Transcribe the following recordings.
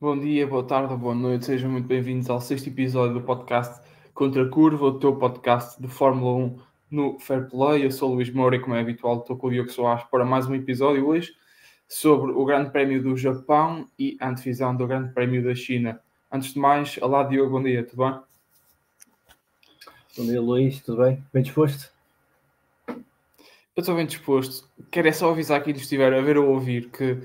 Bom dia, boa tarde, boa noite, sejam muito bem-vindos ao sexto episódio do podcast Contra a Curva, o teu podcast de Fórmula 1 no Fair Play. Eu sou o Luís Moura e, como é habitual, estou com o Diogo Soares para mais um episódio hoje sobre o Grande Prémio do Japão e a antevisão do Grande Prémio da China. Antes de mais, olá Diogo, bom dia, tudo bem? Bom dia, Luís, tudo bem? Bem disposto? Eu estou bem disposto. Quero é só avisar quem estiver a ver ou ouvir que,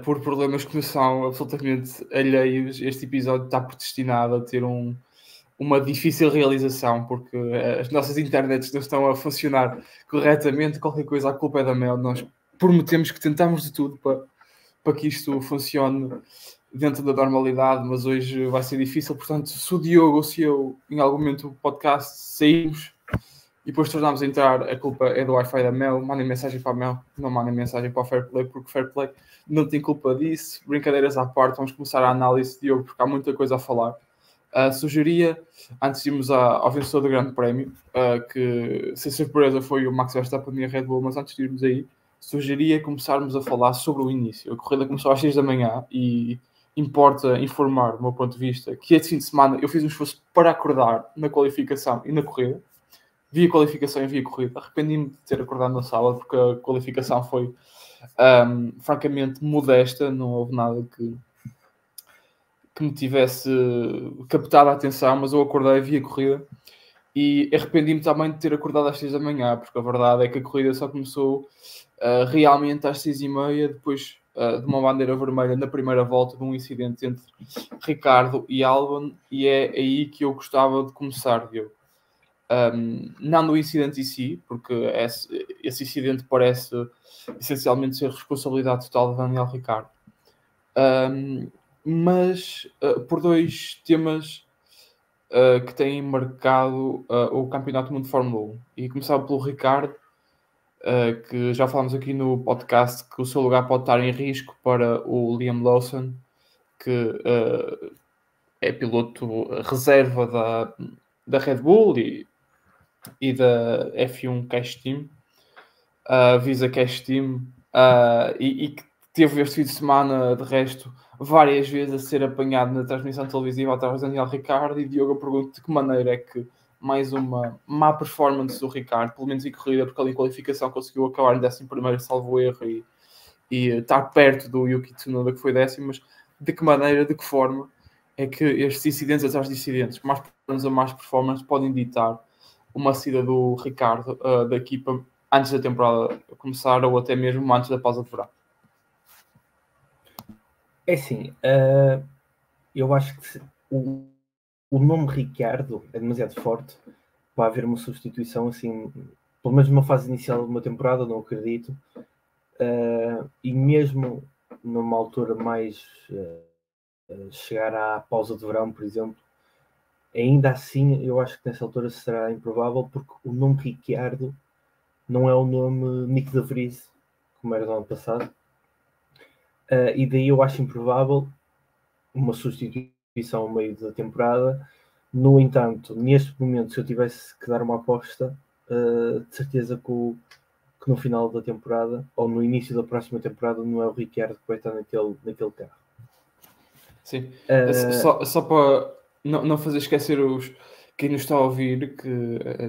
por problemas que nos são absolutamente alheios, este episódio está predestinado a ter uma difícil realização, porque as nossas internets não estão a funcionar corretamente. Qualquer coisa, a culpa é da Mel. Nós prometemos que tentamos de tudo para que isto funcione dentro da normalidade, mas hoje vai ser difícil. Portanto, se o Diogo ou se eu, em algum momento do podcast, saímos e depois tornámos a entrar, a culpa é do Wi-Fi da Mel. Mandem mensagem para a Mel, não mandem mensagem para o Fair Play, porque o Fair Play não tem culpa disso. Brincadeiras à parte, vamos começar a análise, Diogo, porque há muita coisa a falar. Sugeria, antes de irmos ao vencedor do Grande Prémio, que sem surpresa foi o Max Verstappen e a Red Bull, mas antes de irmos aí, sugeria começarmos a falar sobre o início. A corrida começou às 6 da manhã e importa informar, do meu ponto de vista, que este fim de semana eu fiz um esforço para acordar na qualificação e na corrida. Vi a qualificação e vi a corrida. Arrependi-me de ter acordado na sala, porque a qualificação foi francamente modesta, não houve nada que me tivesse captado a atenção, mas eu acordei, vi a corrida e arrependi-me também de ter acordado às 6 da manhã, porque a verdade é que a corrida só começou realmente às 6h30, depois de uma bandeira vermelha na primeira volta, de um incidente entre Ricardo e Albon, e é aí que eu gostava de começar, Diogo. Não no incidente em si, porque esse incidente parece essencialmente ser responsabilidade total de Daniel Ricciardo. Mas por dois temas que têm marcado o Campeonato do Mundo de Fórmula 1. E começava pelo Ricardo, que já falámos aqui no podcast que o seu lugar pode estar em risco para o Liam Lawson, que é piloto reserva da Red Bull e da F1 Cash Team, Visa Cash Team, e que teve este fim de semana, de resto, várias vezes a ser apanhado na transmissão televisiva através de Daniel Ricciardo. E Diogo, eu pergunto de que maneira é que mais uma má performance do Ricciardo, pelo menos em corrida, porque ali em qualificação conseguiu acabar em 11º, salvo erro, e estar perto do Yuki Tsunoda, que foi 10º, mas de que maneira, de que forma é que estes incidentes atrás de incidentes, mais performance ou mais performance, podem ditar uma saída do Ricardo da equipa antes da temporada começar ou até mesmo antes da pausa de verão? É assim, eu acho que o nome Ricardo é demasiado forte para haver uma substituição assim, pelo menos numa fase inicial de uma temporada, não acredito. E mesmo numa altura mais chegar à pausa de verão, por exemplo, ainda assim eu acho que nessa altura será improvável, porque o nome Ricciardo não é o nome Nick de Vries, como era no ano passado. E daí eu acho improvável uma substituição ao meio da temporada. No entanto, neste momento, se eu tivesse que dar uma aposta, de certeza que no final da temporada ou no início da próxima temporada não é o Ricciardo que vai estar naquele carro. Sim, só para não fazer esquecer quem nos está a ouvir, que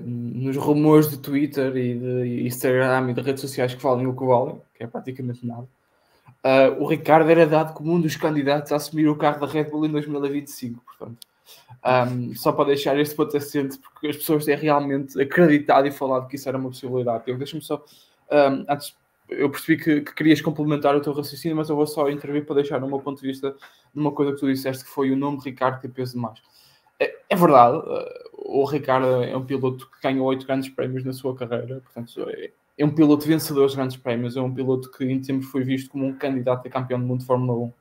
nos rumores de Twitter e de Instagram e de redes sociais que valem o que valem, que é praticamente nada, o Ricardo era dado como um dos candidatos a assumir o carro da Red Bull em 2025, portanto. Só para deixar este ponto assente, porque as pessoas têm realmente acreditado e falado que isso era uma possibilidade. Deixa-me só, antes, eu percebi que querias complementar o teu raciocínio, mas eu vou só intervir para deixar no meu ponto de vista numa coisa que tu disseste, que foi o nome Ricardo ter peso demais. É verdade, o Ricardo é um piloto que ganhou 8 grandes prémios na sua carreira, portanto é um piloto vencedor de grandes prémios, é um piloto que em tempos foi visto como um candidato a campeão do mundo de Fórmula 1.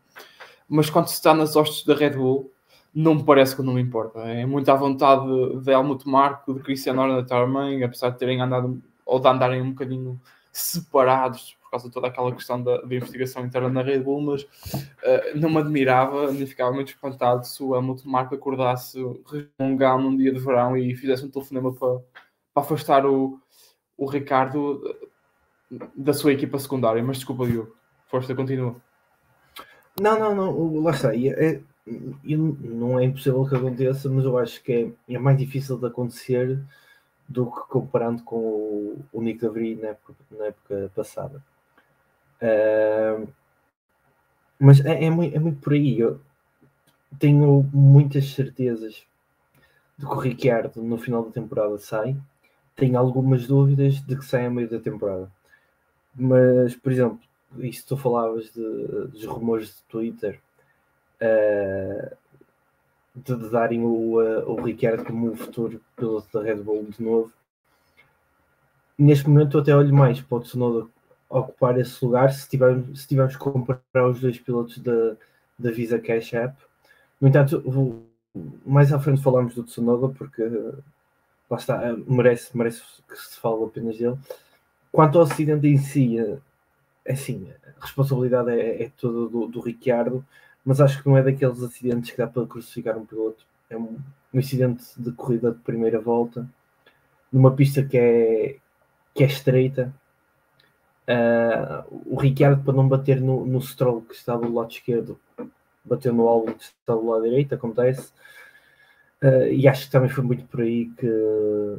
Mas quando se está nas hostes da Red Bull, não me parece que não me importa. É muito à vontade de Helmut Marko, de Christian Horner também, apesar de terem andado ou de andarem um bocadinho separados por causa de toda aquela questão da investigação interna na Red Bull, mas não me admirava, nem ficava muito espantado se o Helmut Marko acordasse resmungão num dia de verão e fizesse um telefonema para afastar o Ricardo da sua equipa secundária. Mas desculpa, Diogo. Força, continua. Não, lá está. Não é impossível que aconteça, mas eu acho que é mais difícil de acontecer do que comparando com o Nick de Vries na época passada. Mas é muito por aí. Eu tenho muitas certezas de que o Ricciardo no final da temporada sai. Tenho algumas dúvidas de que sai a meio da temporada. Mas, por exemplo, isto tu falavas dos rumores de Twitter, de darem o Ricciardo como o futuro piloto da Red Bull de novo. Neste momento eu até olho mais para o Tsunoda ocupar esse lugar se tivermos que comparar os dois pilotos da Visa Cash App. No entanto, mais à frente falamos do Tsunoda porque lá está, merece que se fale apenas dele. Quanto ao acidente em si, assim, a responsabilidade é toda do Ricciardo, mas acho que não é daqueles acidentes que dá para crucificar um piloto. É um incidente de corrida de primeira volta, numa pista que é estreita. O Ricciardo, para não bater no Stroll que está do lado esquerdo, bateu no Albon que está do lado direito, acontece. E acho que também foi muito por aí que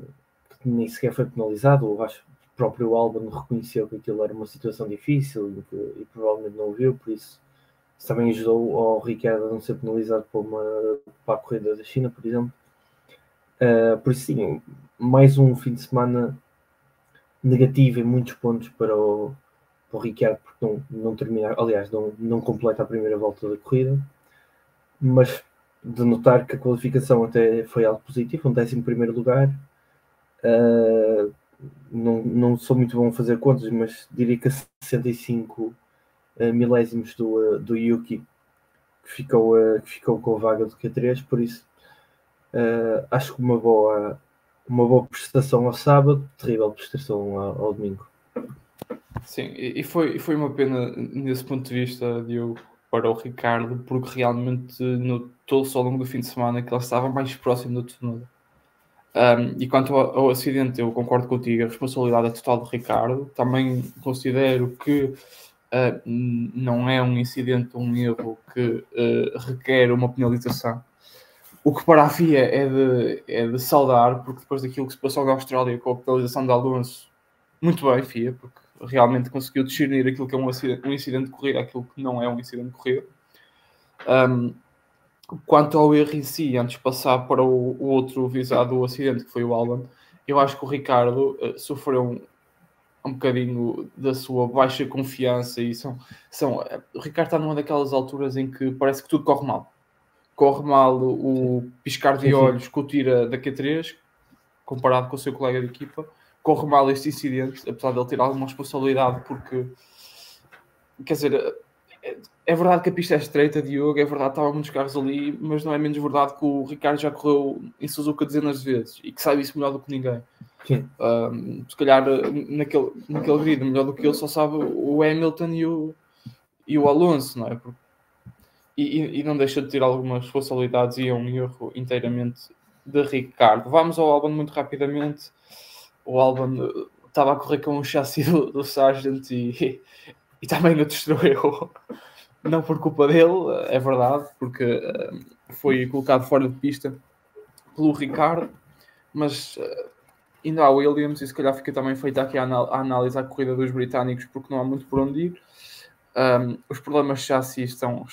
nem sequer foi penalizado. Eu acho que o próprio Albon reconheceu que aquilo era uma situação difícil e provavelmente não o viu, por isso também ajudou ao Ricciardo a não ser penalizado para a corrida da China, por exemplo. Por isso, sim, mais um fim de semana negativo em muitos pontos para o Ricciardo, porque não termina, aliás, não completa a primeira volta da corrida, mas de notar que a qualificação até foi algo positivo, um 11º lugar. Não sou muito bom a fazer contas, mas diria que 65 milésimos do Yuki que ficou com a vaga do Q3, por isso acho que uma boa prestação ao sábado, terrível prestação ao domingo. Sim, e foi uma pena nesse ponto de vista, Diogo, para o Ricardo, porque realmente notou-se ao longo do fim de semana que ele estava mais próximo do Tsunoda. E quanto ao acidente, eu concordo contigo, a responsabilidade é total do Ricardo. Também considero que não é um incidente, um erro que requer uma penalização. O que para a FIA é de saudar, porque depois daquilo que se passou na Austrália com a penalização de Alonso, muito bem, FIA, porque realmente conseguiu discernir aquilo que é um incidente de corrida, aquilo que não é um incidente de corrida. Quanto ao erro em si, antes de passar para o outro visado do acidente, que foi o Albon, eu acho que o Ricardo sofreu um bocadinho da sua baixa confiança e o Ricardo está numa daquelas alturas em que parece que tudo corre mal. Corre mal o piscar de olhos que o tira da Q3, comparado com o seu colega de equipa. Corre mal este incidente, apesar de ele ter alguma responsabilidade, porque, quer dizer, é verdade que a pista é estreita, Diogo, é verdade que estavam muitos carros ali, mas não é menos verdade que o Ricardo já correu em Suzuka dezenas de vezes e que sabe isso melhor do que ninguém. Se calhar naquele grid, melhor do que ele, só sabe o Hamilton e o Alonso, não é? E não deixa de ter algumas responsabilidades e é um erro inteiramente de Ricardo. Vamos ao Albon muito rapidamente. O Albon estava a correr com um chassi do Sargent e também o destruiu. Não por culpa dele, é verdade, porque foi colocado fora de pista pelo Ricardo, mas ainda há Williams e se calhar fica também feita aqui a análise à corrida dos britânicos, porque não há muito por onde ir. Os problemas de chassi estão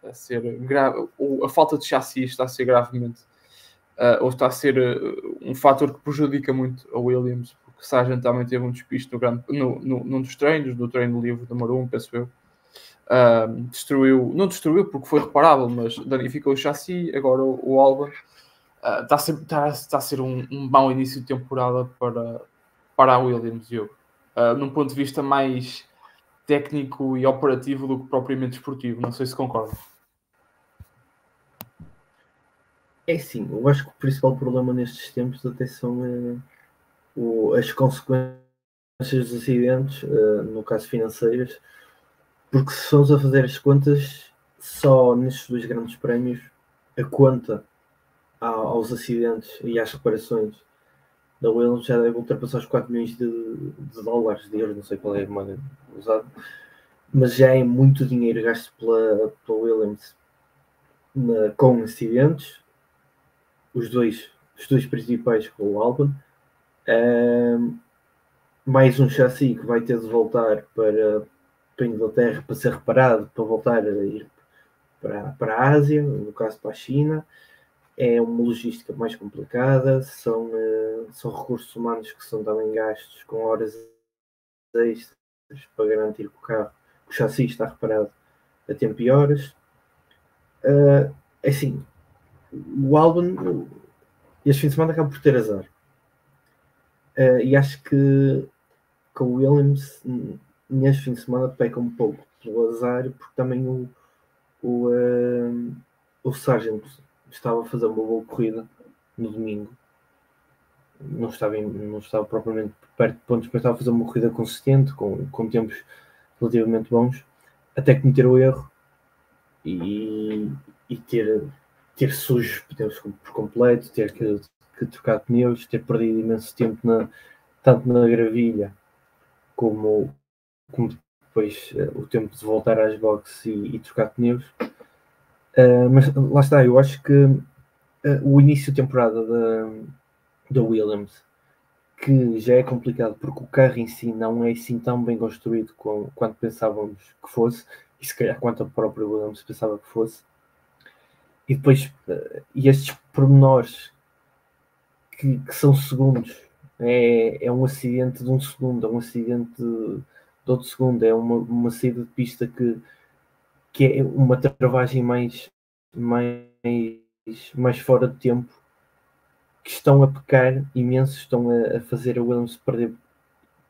a ser grave, a falta de chassi está a ser gravemente, ou está a ser um fator que prejudica muito a Williams, porque Sargent também teve um despiste num dos treinos, no treino livre número 1, penso eu. Não destruiu porque foi reparável, mas danificou o chassi. Agora o Albon está a ser um mau início de temporada para a Williams, num ponto de vista mais técnico e operativo do que propriamente esportivo. Não sei se concorda. É sim, eu acho que o principal problema nestes tempos até são as consequências dos acidentes, no caso financeiras, porque se formos a fazer as contas, só nestes dois grandes prémios, a conta aos acidentes e às reparações da Williams já deve ultrapassar os 4 milhões de dólares, de euros, não sei qual é a moeda usada. mas já é muito dinheiro gasto pela Williams com acidentes, os dois principais com o Albon, mais um chassi que vai ter de voltar para a Inglaterra para ser reparado, para voltar a ir para a Ásia, no caso para a China. É uma logística mais complicada, são recursos humanos que são também gastos com horas extras para garantir que o chassi está reparado a tempo e horas. Assim, o Albon este fim de semana acaba por ter azar. E acho que o Williams neste fim de semana peca um pouco pelo azar, porque também o Sargent estava a fazer uma boa corrida no domingo. Não estava propriamente perto de pontos, mas estava a fazer uma corrida consistente, com tempos relativamente bons, até cometer o erro e ter sujo os pneus por completo, ter que trocar pneus, ter perdido imenso tempo tanto na gravilha como depois o tempo de voltar às boxes e trocar pneus. Mas lá está, eu acho que o início de temporada da Williams, que já é complicado porque o carro em si não é assim tão bem construído quanto pensávamos que fosse, e se calhar quanto a própria Williams pensava que fosse. E depois, e estes pormenores que são segundos, é um acidente de um segundo, é um acidente de outro segundo, é uma saída de pista que é uma travagem mais fora de tempo, que estão a pecar imenso, estão a fazer a Williams perder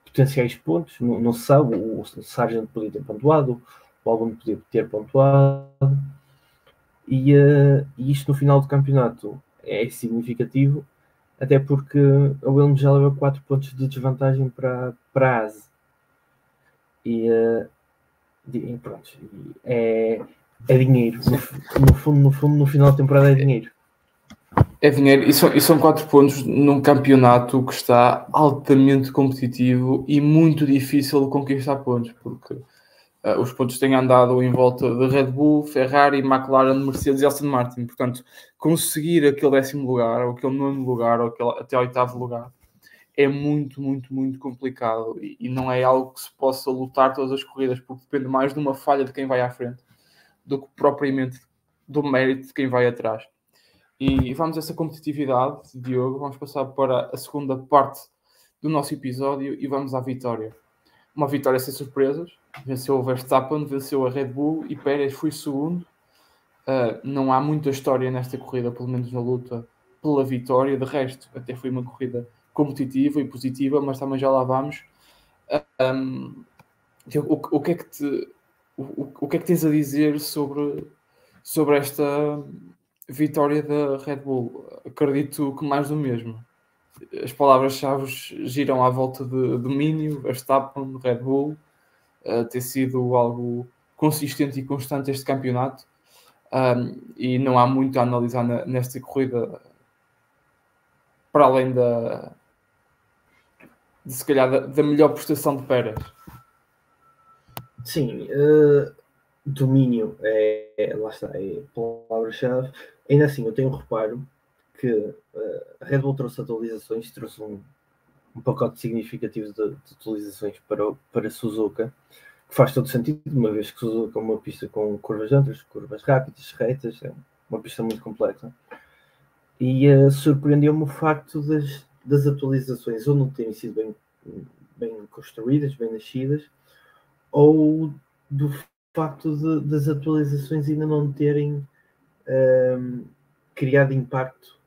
potenciais pontos. Não se sabe, o Sargent podia ter pontuado, o Albon podia ter pontuado, e isto no final do campeonato é significativo, até porque a Williams já leva 4 pontos de desvantagem para a ASE. E pronto, é dinheiro. No fundo, no final da temporada é dinheiro. É dinheiro, e são 4 pontos num campeonato que está altamente competitivo e muito difícil de conquistar pontos, porque os pontos têm andado em volta de Red Bull, Ferrari, McLaren, Mercedes e Aston Martin. Portanto, conseguir aquele 10º lugar, ou aquele 9º lugar, ou aquele até 8º lugar, é muito, muito, muito complicado, e não é algo que se possa lutar todas as corridas, porque depende mais de uma falha de quem vai à frente do que propriamente do mérito de quem vai atrás. E vamos a essa competitividade, Diogo, vamos passar para a segunda parte do nosso episódio e vamos à vitória. Uma vitória sem surpresas, venceu o Verstappen, venceu a Red Bull e Pérez foi segundo. Não há muita história nesta corrida, pelo menos na luta pela vitória, de resto até foi uma corrida competitiva e positiva, mas também já lá vamos. O que é que tens a dizer sobre esta vitória da Red Bull? Acredito que mais do mesmo. As palavras-chave giram à volta de domínio, Verstappen, Red Bull, ter sido algo consistente e constante este campeonato, e não há muito a analisar nesta corrida, para além se calhar da melhor prestação de Pérez. Sim, domínio lá está, é a palavra-chave. Ainda assim, eu tenho um reparo que a Red Bull trouxe atualizações, trouxe um pacote significativo de atualizações para Suzuka, que faz todo sentido, uma vez que Suzuka é uma pista com curvas amplas, curvas rápidas, retas, é uma pista muito complexa. E surpreendeu-me o facto das atualizações ou não terem sido bem construídas, bem nascidas, ou do facto das atualizações ainda não terem criado impacto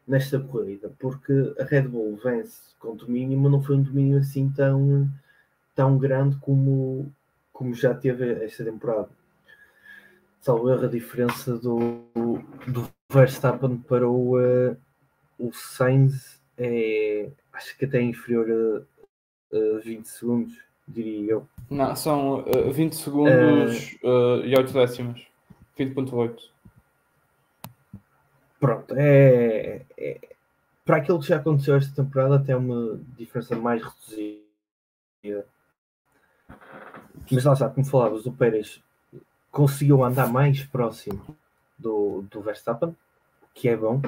nesta corrida, porque a Red Bull vence com domínio, mas não foi um domínio assim tão grande como já teve esta temporada. Salvo erro, a diferença do Verstappen para o Sainz acho que até inferior a 20 segundos, diria eu. Não, são 20 segundos e 8 décimas. 20.8. Pronto, para aquilo que já aconteceu esta temporada, até uma diferença mais reduzida. Mas lá está, como falavas, o Pérez conseguiu andar mais próximo do Verstappen, que é bom.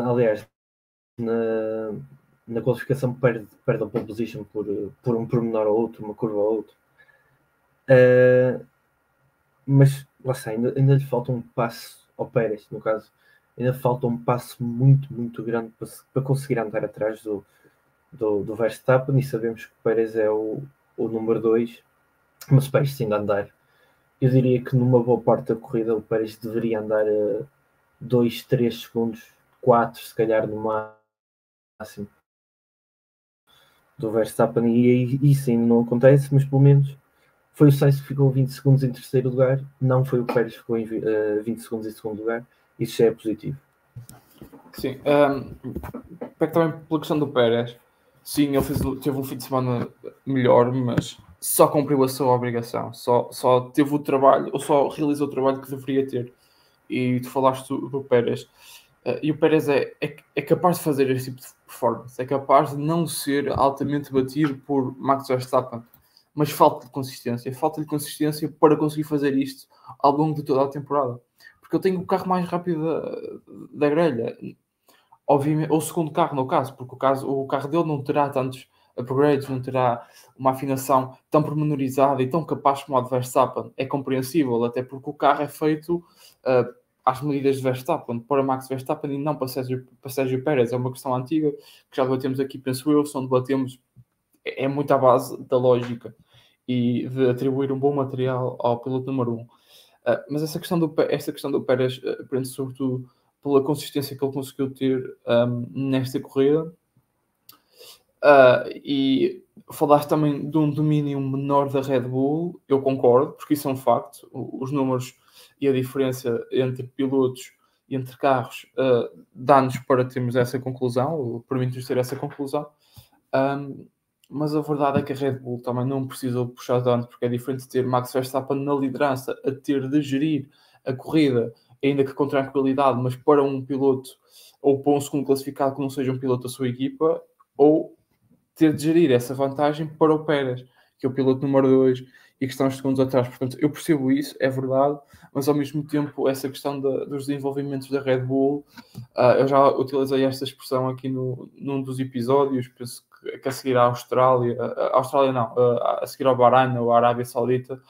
Aliás, na qualificação perde a pole position por um pormenor ou outro, uma curva ou outra. Mas lá está, ainda lhe falta um passo ao Pérez, no caso. Ainda falta um passo muito, muito grande para conseguir andar atrás do Verstappen, e sabemos que o Pérez é o número 2, mas o Pérez sim andar. Eu diria que numa boa parte da corrida o Pérez deveria andar 2, 3 segundos, 4 se calhar no máximo do Verstappen, e isso ainda não acontece, mas pelo menos foi o Sainz que ficou 20 segundos em terceiro lugar, não foi o Pérez que ficou em 20 segundos em segundo lugar. Isso já é positivo. Sim, pego também pela questão do Pérez. Sim, ele teve um fim de semana melhor, mas só cumpriu a sua obrigação, só teve o trabalho, ou só realizou o trabalho que deveria ter. E tu falaste do Pérez, e o Pérez é capaz de fazer este tipo de performance, é capaz de não ser altamente batido por Max Verstappen, mas falta-lhe consistência para conseguir fazer isto ao longo de toda a temporada, porque eu tenho o carro mais rápido da grelha, obviamente, ou o segundo carro no caso, porque o carro dele não terá tantos upgrades, não terá uma afinação tão pormenorizada e tão capaz como a de Verstappen. É compreensível, até porque o carro é feito às medidas de Verstappen, para Max Verstappen e não para Sérgio Pérez. É uma questão antiga, que já debatemos aqui, penso eu, se onde debatemos é muito à base da lógica e de atribuir um bom material ao piloto número 1. Mas essa questão do Pérez prende sobretudo pela consistência que ele conseguiu ter nesta corrida. E falaste também de um domínio menor da Red Bull, eu concordo, porque isso é um facto. Os números e a diferença entre pilotos e entre carros dá-nos para termos essa conclusão, permite-nos ter essa conclusão. Mas a verdade é que a Red Bull também não precisou puxar tanto, porque é diferente de ter Max Verstappen na liderança, a ter de gerir a corrida, ainda que com tranquilidade, mas para um piloto ou para um segundo classificado que não seja um piloto da sua equipa, ou ter de gerir essa vantagem para o Pérez, que é o piloto número 2 e que está uns segundos atrás. Portanto, eu percebo isso, é verdade, mas ao mesmo tempo essa questão dos desenvolvimentos da Red Bull, eu já utilizei esta expressão aqui num dos episódios, penso que a seguir à Austrália, não, a seguir ao Bahrein ou à Arábia Saudita,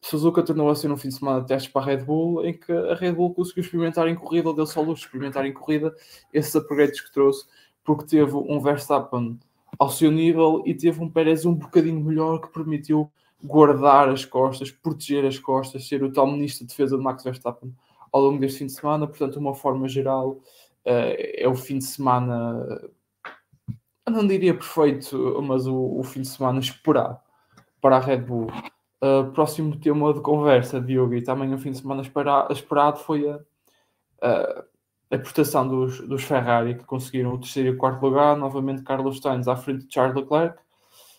Suzuka tornou a ser um fim de semana de testes para a Red Bull, em que a Red Bull conseguiu experimentar em corrida, ou deu-se ao luxo de experimentar em corrida esses upgrades que trouxe, porque teve um Verstappen ao seu nível e teve um Pérez um bocadinho melhor, que permitiu guardar as costas, proteger as costas, ser o tal ministro de defesa de Max Verstappen ao longo deste fim de semana. Portanto, de uma forma geral, é o fim de semana, eu não diria perfeito, mas o fim de semana esperado para a Red Bull. Próximo tema de conversa, Diogo, e também o fim de semana esperado foi a prestação dos Ferrari, que conseguiram o terceiro e o quarto lugar. Novamente Carlos Sainz à frente de Charles Leclerc.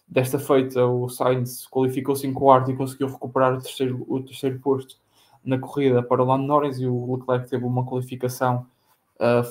Desta feita, o Sainz qualificou-se em quarto e conseguiu recuperar o terceiro posto na corrida para o Lando Norris, e o Leclerc teve uma qualificação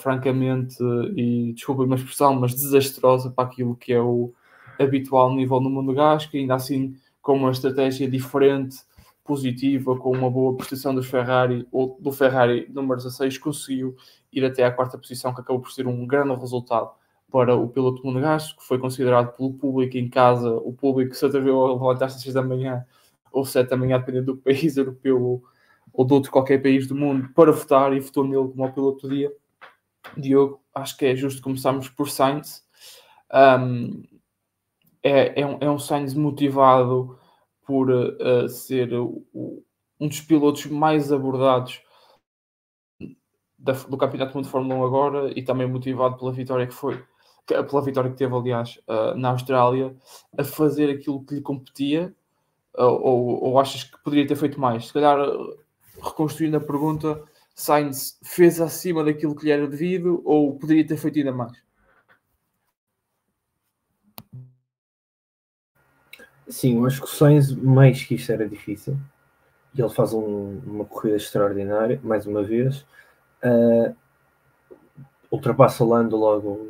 francamente, e desculpa uma expressão, mas desastrosa para aquilo que é o habitual nível no monegasco, que ainda assim com uma estratégia diferente, positiva, com uma boa prestação dos Ferrari, ou do Ferrari número 16, conseguiu ir até à quarta posição, que acabou por ser um grande resultado para o piloto monegasco, que foi considerado pelo público em casa, o público que se atreveu a levantar-se às 6 da manhã ou 7 da manhã, dependendo do país europeu ou de outro qualquer país do mundo, para votar, e votou nele como o piloto do dia. Diogo, acho que é justo começarmos por Sainz. É um Sainz motivado por ser um dos pilotos mais abordados do Campeonato do Mundo de Fórmula 1 agora, e também motivado pela vitória que teve, aliás, na Austrália, a fazer aquilo que lhe competia, ou achas que poderia ter feito mais? Se calhar, reconstruindo a pergunta, Sainz fez acima daquilo que lhe era devido, ou poderia ter feito ainda mais? Sim, eu acho que o Sainz, mais que isto, era difícil. E ele faz uma corrida extraordinária, mais uma vez. Ultrapassa o Lando logo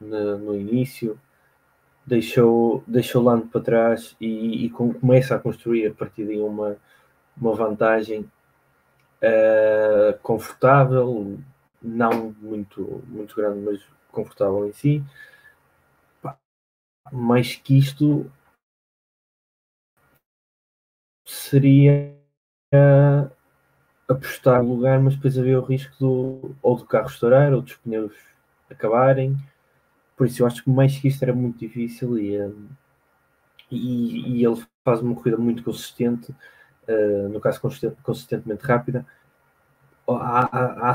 no início. deixou Lando para trás e começa a construir a partir de uma vantagem confortável, não muito grande, mas confortável em si. Mais que isto seria apostar no lugar, mas depois havia o risco do carro estourar ou dos pneus acabarem. Por isso eu acho que mais que isto era muito difícil e ele faz uma corrida muito consistente, no caso consistentemente rápida. Há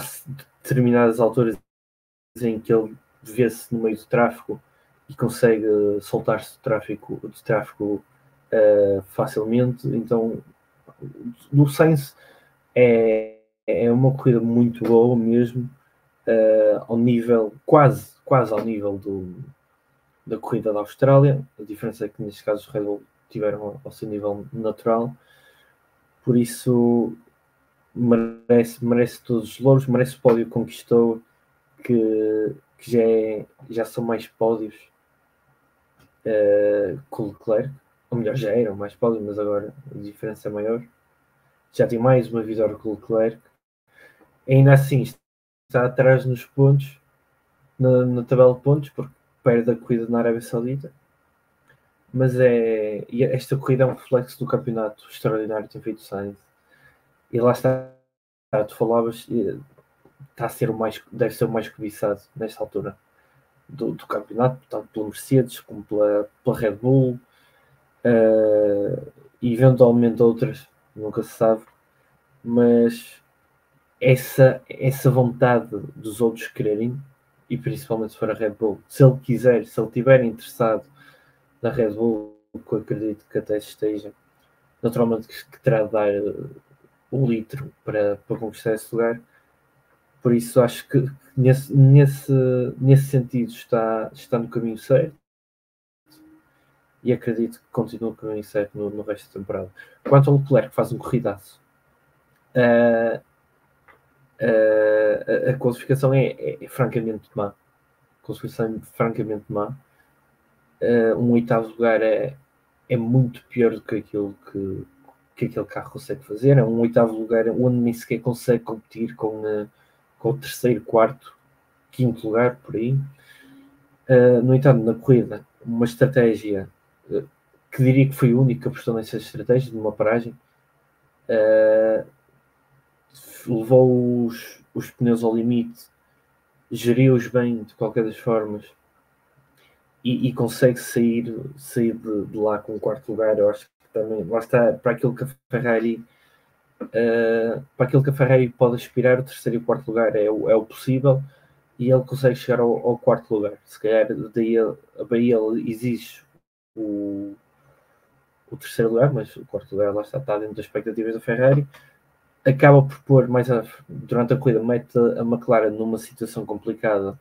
determinadas alturas em que ele vê-se no meio do tráfego e consegue soltar-se do tráfego facilmente. Então do Sainz é uma corrida muito boa mesmo, ao nível, quase ao nível da corrida da Austrália. A diferença é que neste caso os Red Bull tiveram ao seu nível natural, por isso merece todos os louros, merece o pódio que conquistou, que já são mais pódios com o Leclerc, ou melhor, já eram mais pódios, mas agora a diferença é maior. Já tem mais uma vitória com o Leclerc, ainda assim está atrás nos pontos, na tabela de pontos, porque perde a corrida na Arábia Saudita. Mas esta corrida é um reflexo do campeonato extraordinário que tem feito o Sainz. E lá está, tu falavas, está a ser deve ser o mais cobiçado nesta altura do campeonato, tanto pela Mercedes como pela Red Bull, e eventualmente outras, nunca se sabe, mas essa vontade dos outros quererem, e principalmente se for a Red Bull, se ele estiver interessado na Red Bull, que eu acredito que até esteja, naturalmente que terá de dar um litro para conquistar esse lugar. Por isso acho que nesse sentido está no caminho certo, e acredito que continua no caminho certo no resto da temporada. Quanto ao Leclerc, que faz um corridaço, a classificação é francamente má. Um oitavo lugar é muito pior do que aquilo que aquele carro consegue fazer. É um oitavo lugar onde nem sequer consegue competir com o terceiro, quarto, quinto lugar, por aí. No entanto, na corrida, uma estratégia que diria que foi a única que apostou nessa estratégia de uma paragem, levou os pneus ao limite, geriu-os bem de qualquer das formas e consegue sair de lá com o quarto lugar. Eu acho que também lá está, para aquilo que a Ferrari pode aspirar, o terceiro e o quarto lugar é o possível, e ele consegue chegar ao quarto lugar. Se calhar daí a Bahia exige o terceiro lugar, mas o quarto lugar lá está dentro das expectativas da Ferrari. Acaba por pôr durante a corrida, mete a McLaren numa situação complicada,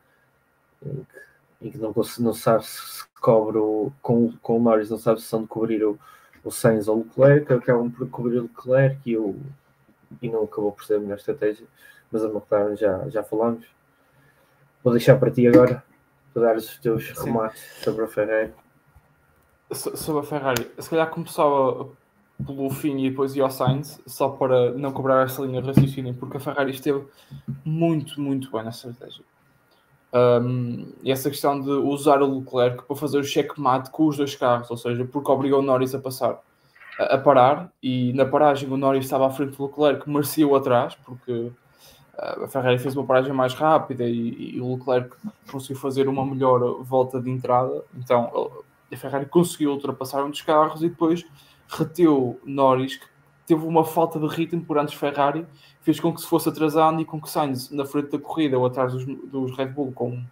em que não sabe se cobre com o Norris, não sabe se são de cobrir o Sainz ou o Leclerc. Acabam por cobrir o Leclerc e não acabou por ser a melhor estratégia, mas a McLaren já falámos. Vou deixar para ti agora, para dar os teus remates sobre a Ferrari. Sobre a Ferrari, se calhar começava pelo fim e depois ia ao Sainz, só para não cobrar essa linha de raciocínio, porque a Ferrari esteve muito, muito bem na estratégia. E essa questão de usar o Leclerc para fazer o checkmate com os dois carros, ou seja, porque obrigou o Norris a parar, e na paragem o Norris estava à frente do Leclerc, merecia o atrás, porque a Ferrari fez uma paragem mais rápida e o Leclerc conseguiu fazer uma melhor volta de entrada. Então a Ferrari conseguiu ultrapassar um dos carros e depois reteu Norris, que teve uma falta de ritmo por antes Ferrari, fez com que se fosse atrasando e com que Sainz na frente da corrida ou atrás dos Red Bull com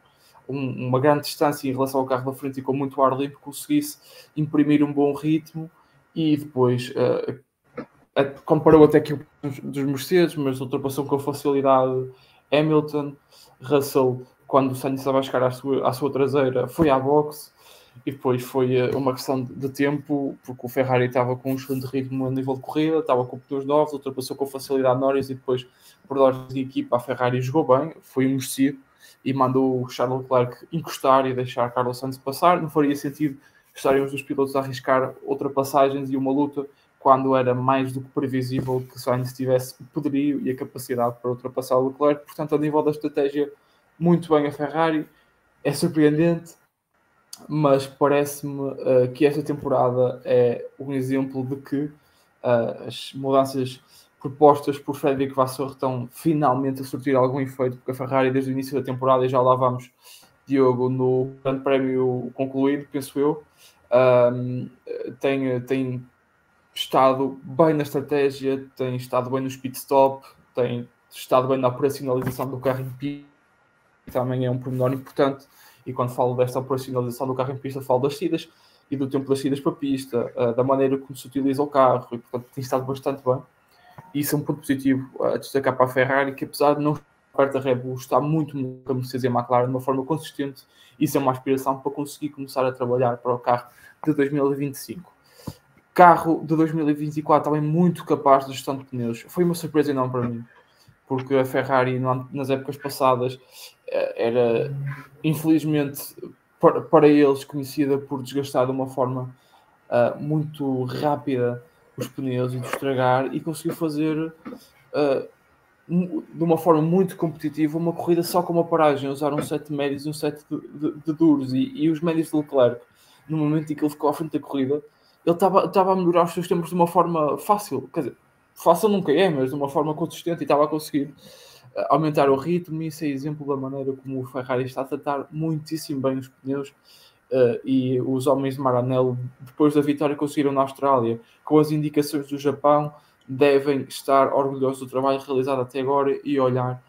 uma grande distância em relação ao carro da frente e com muito ar limpo conseguisse imprimir um bom ritmo. E depois comparou até que dos Mercedes, mas ultrapassou com facilidade Hamilton. Russell, quando o Sainz estava a chegar à sua traseira, foi à boxe, e depois foi uma questão de tempo, porque o Ferrari estava com um excelente ritmo a nível de corrida, estava com pneus novos, ultrapassou com facilidade Norris, e depois, por ordem de equipa, a Ferrari jogou bem, foi merecido. e mandou o Charles Leclerc encostar e deixar Carlos Sainz passar. Não faria sentido estarem os dois pilotos a arriscar ultrapassagens e uma luta quando era mais do que previsível que Sainz tivesse o poderio e a capacidade para ultrapassar o Leclerc. Portanto, a nível da estratégia, muito bem a Ferrari. É surpreendente, mas parece-me que esta temporada é um exemplo de que as mudanças propostas por Frederico Vasseur estão finalmente a surtir algum efeito, porque a Ferrari desde o início da temporada, e já lá vamos, Diogo, no Grande Prémio concluído, penso eu, tem estado bem na estratégia, tem estado bem no pit stop, tem estado bem na operacionalização do carro em pista, também é um pormenor importante. E quando falo desta operacionalização do carro em pista, falo das saídas e do tempo das saídas para a pista, da maneira como se utiliza o carro, e portanto tem estado bastante bem. E isso é um ponto positivo a destacar para a Ferrari, que apesar de não estar perto da Red Bull, está muito melhor que a Mercedes e a McLaren de uma forma consistente. Isso é uma aspiração para conseguir começar a trabalhar para o carro de 2025. Carro de 2024 também muito capaz de gestão de pneus. Foi uma surpresa enorme para mim, porque a Ferrari nas épocas passadas era, infelizmente, para eles, conhecida por desgastar de uma forma muito rápida os pneus e de estragar, e conseguiu fazer de uma forma muito competitiva uma corrida só com uma paragem, usar um set de médios e um set de duros, e os médios de Leclerc, no momento em que ele ficou à frente da corrida, ele estava a melhorar os seus tempos de uma forma fácil, quer dizer, fácil nunca é, mas de uma forma consistente, e estava a conseguir aumentar o ritmo. E isso é exemplo da maneira como o Ferrari está a tratar muitíssimo bem os pneus, e os homens de Maranello, depois da vitória que conseguiram na Austrália, com as indicações do Japão, devem estar orgulhosos do trabalho realizado até agora e olhar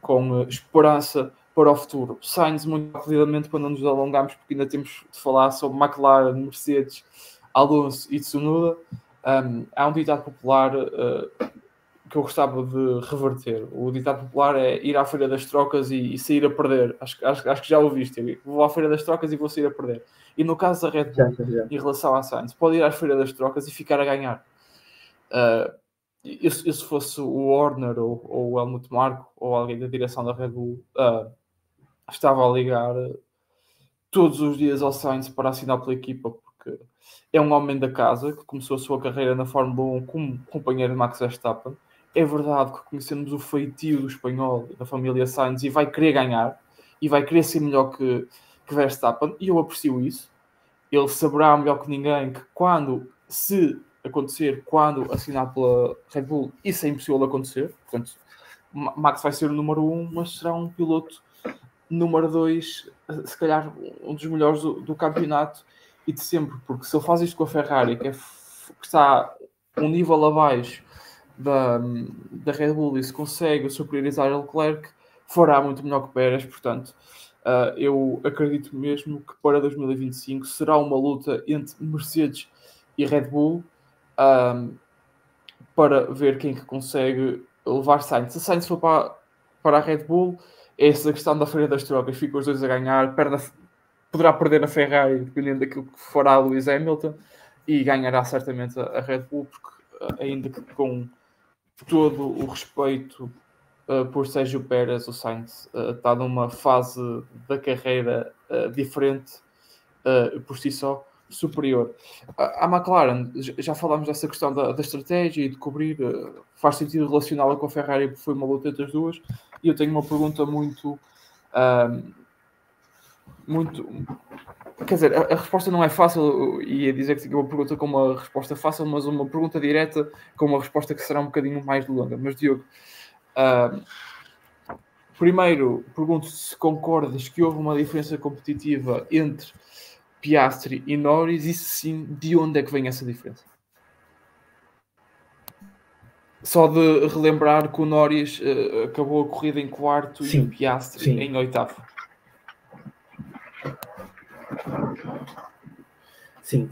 com esperança para o futuro. Sainz, muito rapidamente, para não nos alongarmos, porque ainda temos de falar sobre McLaren, Mercedes, Alonso e Tsunoda. Há um ditado popular que eu gostava de reverter. O ditado popular é ir à feira das trocas e sair a perder. Acho que já ouviste. Vou à feira das trocas e vou sair a perder. E no caso da Red Bull, em relação à Sainz, pode ir à feira das trocas e ficar a ganhar. Se fosse o Horner ou o Helmut Marko ou alguém da direção da Red Bull, estava a ligar todos os dias ao Sainz para assinar pela equipa, porque é um homem da casa que começou a sua carreira na Fórmula 1 como companheiro de Max Verstappen. É verdade que conhecemos o feitio do espanhol, da família Sainz, e vai querer ganhar, e vai querer ser melhor que Verstappen, e eu aprecio isso. Ele saberá melhor que ninguém que se acontecer, quando assinar pela Red Bull, isso é impossível acontecer. Portanto, Max vai ser o número 1, mas será um piloto número 2, se calhar um dos melhores do campeonato e de sempre, porque se ele faz isto com a Ferrari, que está um nível abaixo da Red Bull, e se consegue superiorizar o Leclerc, fará muito melhor que Pérez. Portanto, eu acredito mesmo que para 2025 será uma luta entre Mercedes e Red Bull, para ver quem que consegue levar Sainz. Se Sainz for para a Red Bull, essa questão da feira das trocas, ficam os dois a ganhar, poderá perder a Ferrari, dependendo daquilo que fará Lewis Hamilton, e ganhará certamente a Red Bull, porque ainda que com todo o respeito por Sérgio Pérez, o Sainz está numa fase da carreira diferente, por si só, superior. A McLaren, já falámos dessa questão da estratégia e de cobrir, faz sentido relacioná-la com a Ferrari, porque foi uma luta entre as duas, e eu tenho uma pergunta muito... Quer dizer, a resposta não é fácil, ia dizer que tinha uma pergunta com uma resposta fácil, mas uma pergunta direta com uma resposta que será um bocadinho mais longa. Mas, Diogo, primeiro, pergunto se concordas que houve uma diferença competitiva entre Piastri e Norris, e se sim, de onde é que vem essa diferença? Só de relembrar que o Norris acabou a corrida em quarto, sim, e o Piastri em oitavo. Sim.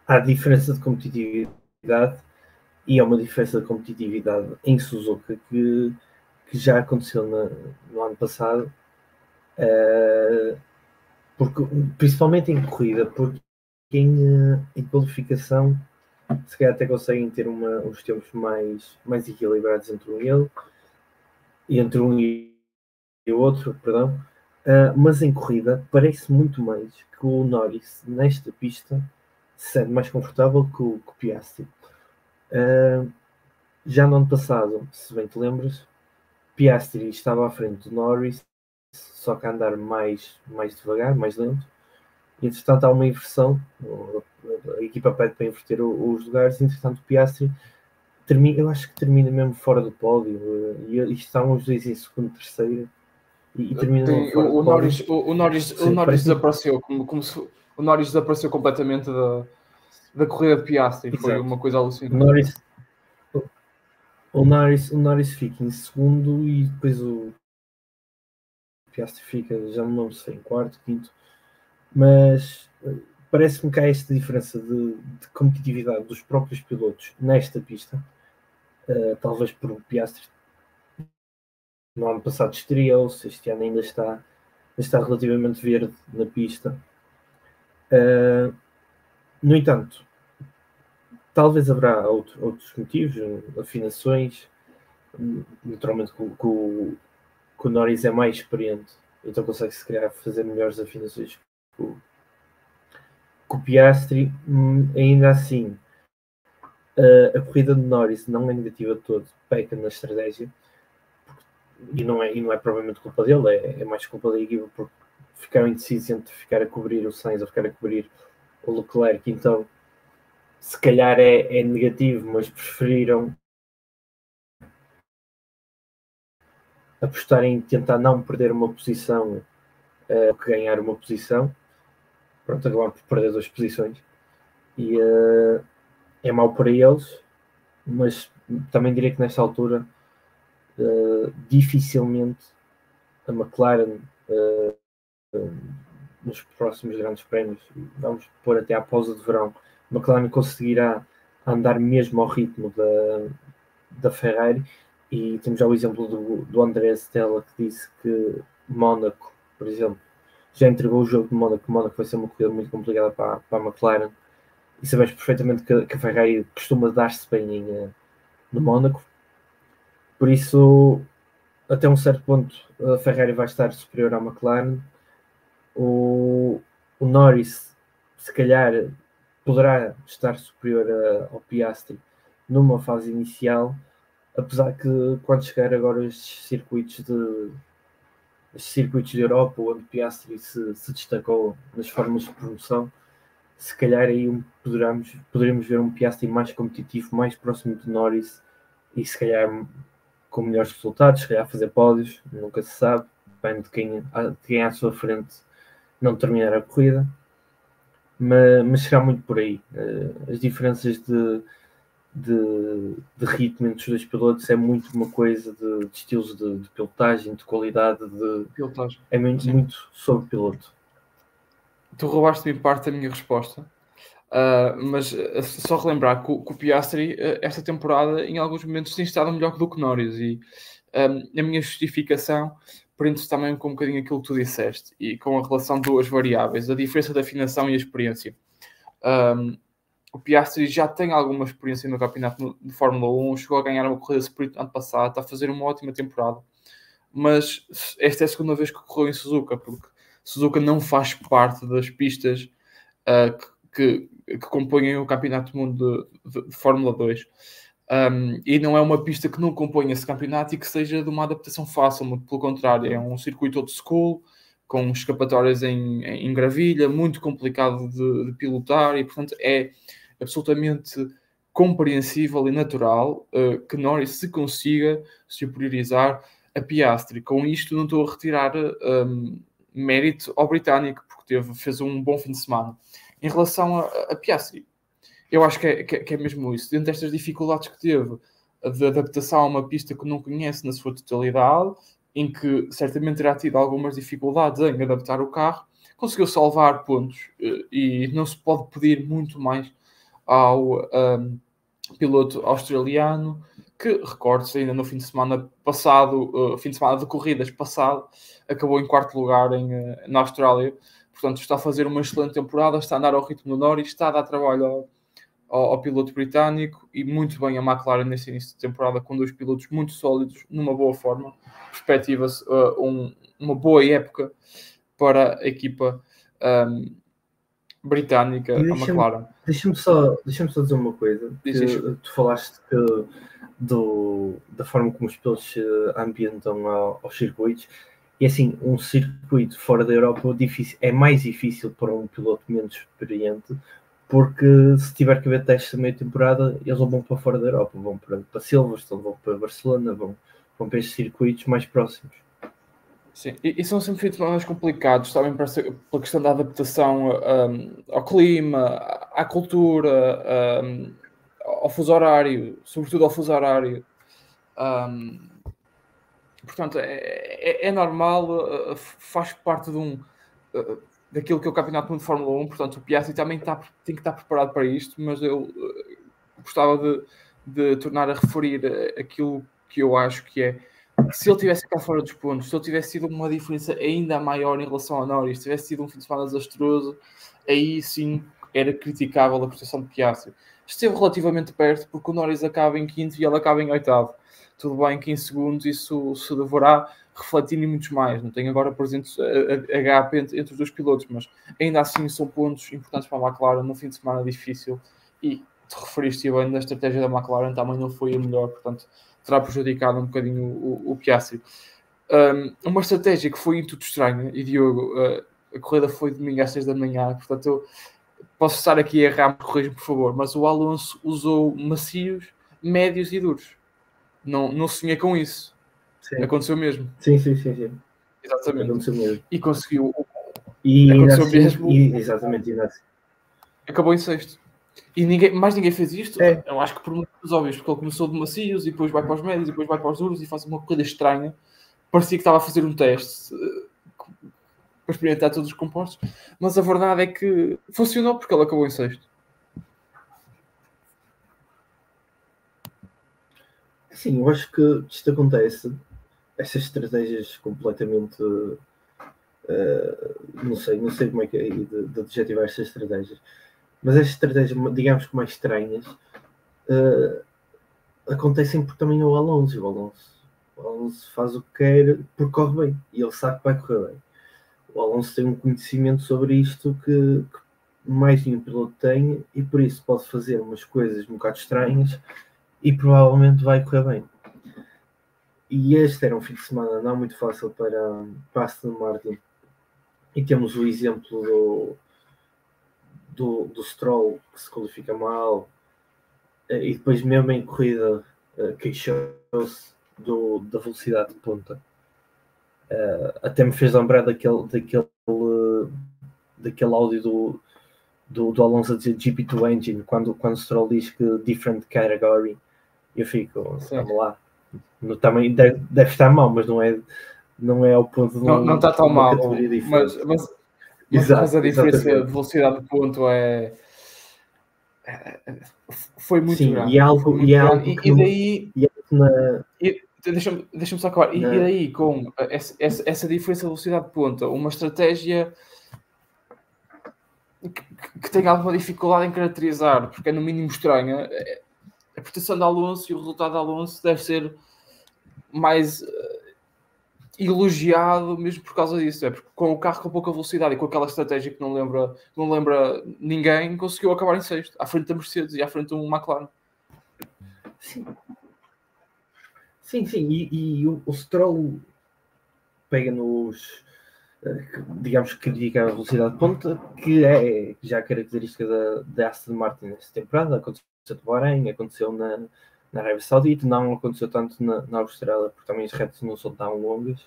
Há diferença de competitividade, e é uma diferença de competitividade em Suzuka que já aconteceu no ano passado, porque, principalmente em corrida, porque em qualificação se calhar até conseguem ter uns tempos mais equilibrados entre um e ele. entre um e o outro, perdão. Mas em corrida parece muito mais que o Norris nesta pista se sente mais confortável que o Piastri. Já no ano passado, se bem te lembras, Piastri estava à frente do Norris, só que a andar mais devagar, mais lento. E, entretanto, há uma inversão. A equipa pede para inverter os lugares. Entretanto, Piastri eu acho que termina mesmo fora do pódio. E estão os dois em segundo, terceiro. E termina mesmo fora do pódio. O Norris desapareceu. O Norris desapareceu completamente da corrida de Piastri. Foi uma coisa alucinante. O Norris fica em segundo e depois o Piastri fica, já não sei, em quarto, quinto. Mas parece-me que há esta diferença de competitividade dos próprios pilotos nesta pista. Talvez por o Piastri no ano passado estreou-se, este ano ainda está relativamente verde na pista. No entanto, talvez haverá outros motivos, afinações. Naturalmente que o Norris é mais experiente, então consegue se calhar fazer melhores afinações que o Piastri. Ainda assim, a corrida de Norris não é negativa de todo, peca na estratégia, e não é provavelmente culpa dele, é mais culpa da equipa, porque ficaram indecisos entre ficar a cobrir o Sainz ou ficar a cobrir o Leclerc. Então se calhar é negativo, mas preferiram apostar em tentar não perder uma posição que ganhar uma posição. Pronto, acabaram por perder 2 posições e é mau para eles, mas também diria que nesta altura dificilmente a McLaren nos próximos grandes prémios, vamos pôr até à pausa de verão, a McLaren conseguirá andar mesmo ao ritmo da Ferrari. E temos já o exemplo do André Stella, que disse que Mónaco, por exemplo, já entregou o jogo de Mónaco. Mónaco vai ser uma corrida muito complicada para a McLaren, e sabemos perfeitamente que a Ferrari costuma dar-se bem no Mónaco. Por isso, até um certo ponto, a Ferrari vai estar superior à McLaren. O Norris, se calhar, poderá estar superior ao Piastri numa fase inicial, apesar que quando chegar agora estes circuitos de Europa, onde Piastri se destacou nas formas de promoção, se calhar aí poderemos ver um Piastri mais competitivo, mais próximo de Norris, e se calhar com melhores resultados, se calhar fazer pódios, nunca se sabe, depende de quem à sua frente não terminar a corrida, mas será muito por aí. As diferenças de ritmo entre os dois pilotos é muito uma coisa de estilos de pilotagem, de qualidade, pilotagem. É muito sobre o piloto. Tu roubaste-me parte da minha resposta, mas só relembrar que o Piastri esta temporada em alguns momentos tem estado melhor do que Norris, e a minha justificação prende-se também com um bocadinho aquilo que tu disseste e com a relação de duas variáveis, a diferença da afinação e a experiência. O Piastri já tem alguma experiência no campeonato de Fórmula 1, chegou a ganhar uma corrida sprint no ano passado, está a fazer uma ótima temporada, mas esta é a segunda vez que correu em Suzuka, porque Suzuka não faz parte das pistas que compõem o campeonato do mundo de Fórmula 2. E não é uma pista que não compõe esse campeonato e que seja de uma adaptação fácil, muito pelo contrário, é um circuito old school, com escapatórias em gravilha, muito complicado de pilotar, e portanto é absolutamente compreensível e natural que Norris se consiga superiorizar a Piastri. Com isto não estou a retirar mérito ao britânico, porque fez um bom fim de semana. Em relação a Piastri, eu acho que é mesmo isso. Dentro destas dificuldades que teve de adaptação a uma pista que não conhece na sua totalidade, em que certamente terá tido algumas dificuldades em adaptar o carro, conseguiu salvar pontos, e não se pode pedir muito mais ao piloto australiano, que, recorde-se, ainda no fim de semana passado, fim de semana de corridas passado, acabou em quarto lugar na Austrália. Portanto, está a fazer uma excelente temporada, está a andar ao ritmo do Norris, está a dar trabalho ao piloto britânico, e muito bem a McLaren nesse início de temporada, com 2 pilotos muito sólidos, numa boa forma. Perspectiva-se uma boa época para a equipa britânica, a McLaren. Deixa-me só dizer uma coisa. Tu falaste da forma como os pilotos se ambientam aos circuitos. E assim, um circuito fora da Europa é mais difícil para um piloto menos experiente, porque se tiver que haver testes a meia temporada, eles não vão para fora da Europa, vão para Silverstone, vão para Barcelona, vão para estes circuitos mais próximos. Sim, e são sempre feitos mais complicados, também pela questão da adaptação ao clima, à cultura, ao fuso horário, sobretudo ao fuso horário. Portanto, é normal, faz parte daquilo que é o Campeonato do Mundo de Fórmula 1, portanto o Piastri também tem que estar preparado para isto, mas eu gostava de tornar a referir aquilo que eu acho que é, se ele tivesse ficado fora dos pontos, se ele tivesse tido uma diferença ainda maior em relação ao Norris, se tivesse tido um fim de semana desastroso, aí sim era criticável a prestação de Piastri. Esteve relativamente perto, porque o Norris acaba em quinto e ele acaba em oitavo. Tudo bem que em segundos isso se deverá refletir em muitos mais. Não tenho agora presente a gap entre os dois pilotos, mas ainda assim são pontos importantes para a McLaren num fim de semana difícil. E te referiste bem, na estratégia da McLaren também não foi a melhor, portanto terá prejudicado um bocadinho o Piastri. Uma estratégia que foi em tudo estranha, e Diogo, a corrida foi domingo às 6 da manhã, portanto eu posso estar aqui a errar, corrija-me por favor, mas o Alonso usou macios, médios e duros. Não sonhei com isso. Sim. Aconteceu mesmo. Sim. Exatamente. Aconteceu mesmo. E conseguiu. Aconteceu assim, mesmo. Exatamente. Acabou em sexto. E mais ninguém fez isto. É. Eu acho que por motivos óbvios, porque ele começou de macios e depois vai para os médios e depois vai para os duros e faz uma corrida estranha. Parecia que estava a fazer um teste para experimentar todos os compostos. Mas a verdade é que funcionou porque ele acabou em sexto. Sim, eu acho que isto acontece. Essas estratégias completamente... não sei como é que é de adjetivar estas estratégias. Mas estas estratégias, digamos que mais estranhas, acontecem porque também o Alonso. O Alonso faz o que quer porque corre bem. E ele sabe que vai correr bem. O Alonso tem um conhecimento sobre isto que mais nenhum piloto tem, e por isso pode fazer umas coisas um bocado estranhas e provavelmente vai correr bem. E este era um fim de semana não muito fácil para Aston Martin. E temos o exemplo do Stroll, que se qualifica mal, e depois mesmo em corrida queixou-se da velocidade de ponta. Até me fez lembrar daquele áudio do Alonso a dizer GP2 Engine, quando o Stroll diz que different category. Eu fico, vamos lá. Também deve estar mal, mas não é ao ponto de não está tão mal, categoria diferente. Mas a diferença de velocidade de ponto foi muito grande. E é algo que deixa-me só acabar. E daí, com essa diferença de velocidade de ponta, uma estratégia que tem alguma dificuldade em caracterizar, porque é no mínimo estranha, a proteção de Alonso e o resultado de Alonso deve ser mais elogiado mesmo por causa disso. É porque com o carro com pouca velocidade e com aquela estratégia que não lembra ninguém, conseguiu acabar em sexto, à frente da Mercedes e à frente do McLaren. Sim. E o Stroll pega nos, digamos, que critica a velocidade de ponta, que é já característica da Aston Martin nesta temporada. Aconteceu no Bahrein, aconteceu na Arábia Saudita, não aconteceu tanto na Austrália, porque também as retas não são tão longas.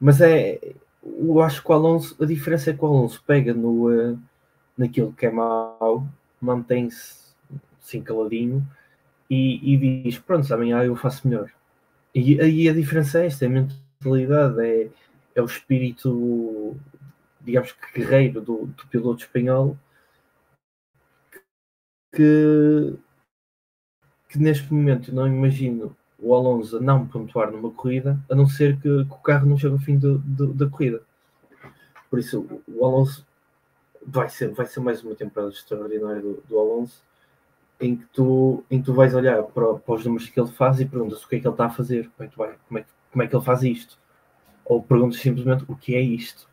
Mas eu acho que o Alonso, a diferença é que o Alonso pega naquilo que é mau, mantém-se assim caladinho e diz, pronto, amanhã eu faço melhor. E aí a diferença é esta, é a mentalidade, é o espírito, digamos que guerreiro do piloto espanhol, que neste momento não imagino o Alonso não pontuar numa corrida, a não ser que o carro não chegue ao fim da corrida. Por isso, o Alonso vai ser mais uma temporada extraordinária do Alonso, em que tu vais olhar para os números que ele faz e perguntas o que é que ele está a fazer, como é que ele faz isto, ou perguntas simplesmente o que é isto,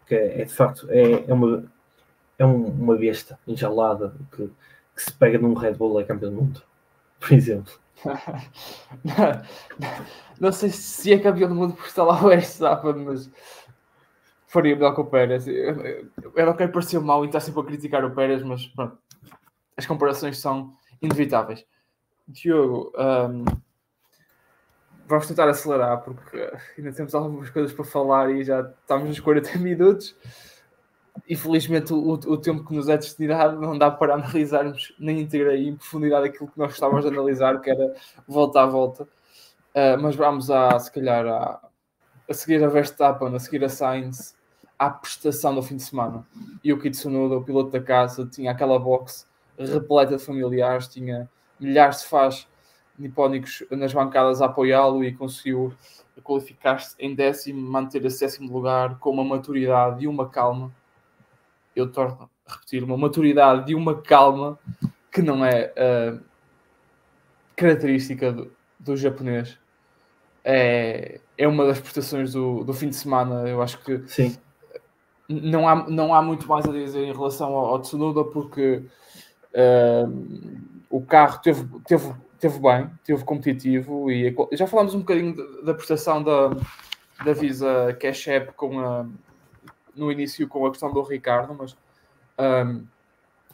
que de facto uma besta enjalada que se pega num Red Bull é campeão do mundo, por exemplo. Não sei se é campeão do mundo porque está lá o Verstappen, mas faria melhor que o Pérez. Eu não quero parecer mal e estar sempre a criticar o Pérez, mas pronto, as comparações são inevitáveis. Diogo, vamos tentar acelerar porque ainda temos algumas coisas para falar e já estamos nos 40 minutos. Infelizmente o tempo que nos é destinado não dá para analisarmos na íntegra e em profundidade aquilo que nós gostávamos de analisar, que era volta a volta. Mas vamos se calhar a seguir a Verstappen, a seguir a Sainz, à prestação do fim de semana. Yuki Tsunoda, o piloto da casa, tinha aquela box repleta de familiares, tinha milhares de fãs nipónicos nas bancadas a apoiá-lo e conseguiu qualificar-se em 10º, manter esse 10º lugar com uma maturidade e uma calma. Eu torno a repetir, uma maturidade e uma calma que não é característica do japonês. É uma das prestações do fim de semana. Eu acho que sim, não há muito mais a dizer em relação ao Tsunoda, porque o carro teve bem, teve competitivo, e já falámos um bocadinho da prestação da Visa Cash App no início com a questão do Ricardo, mas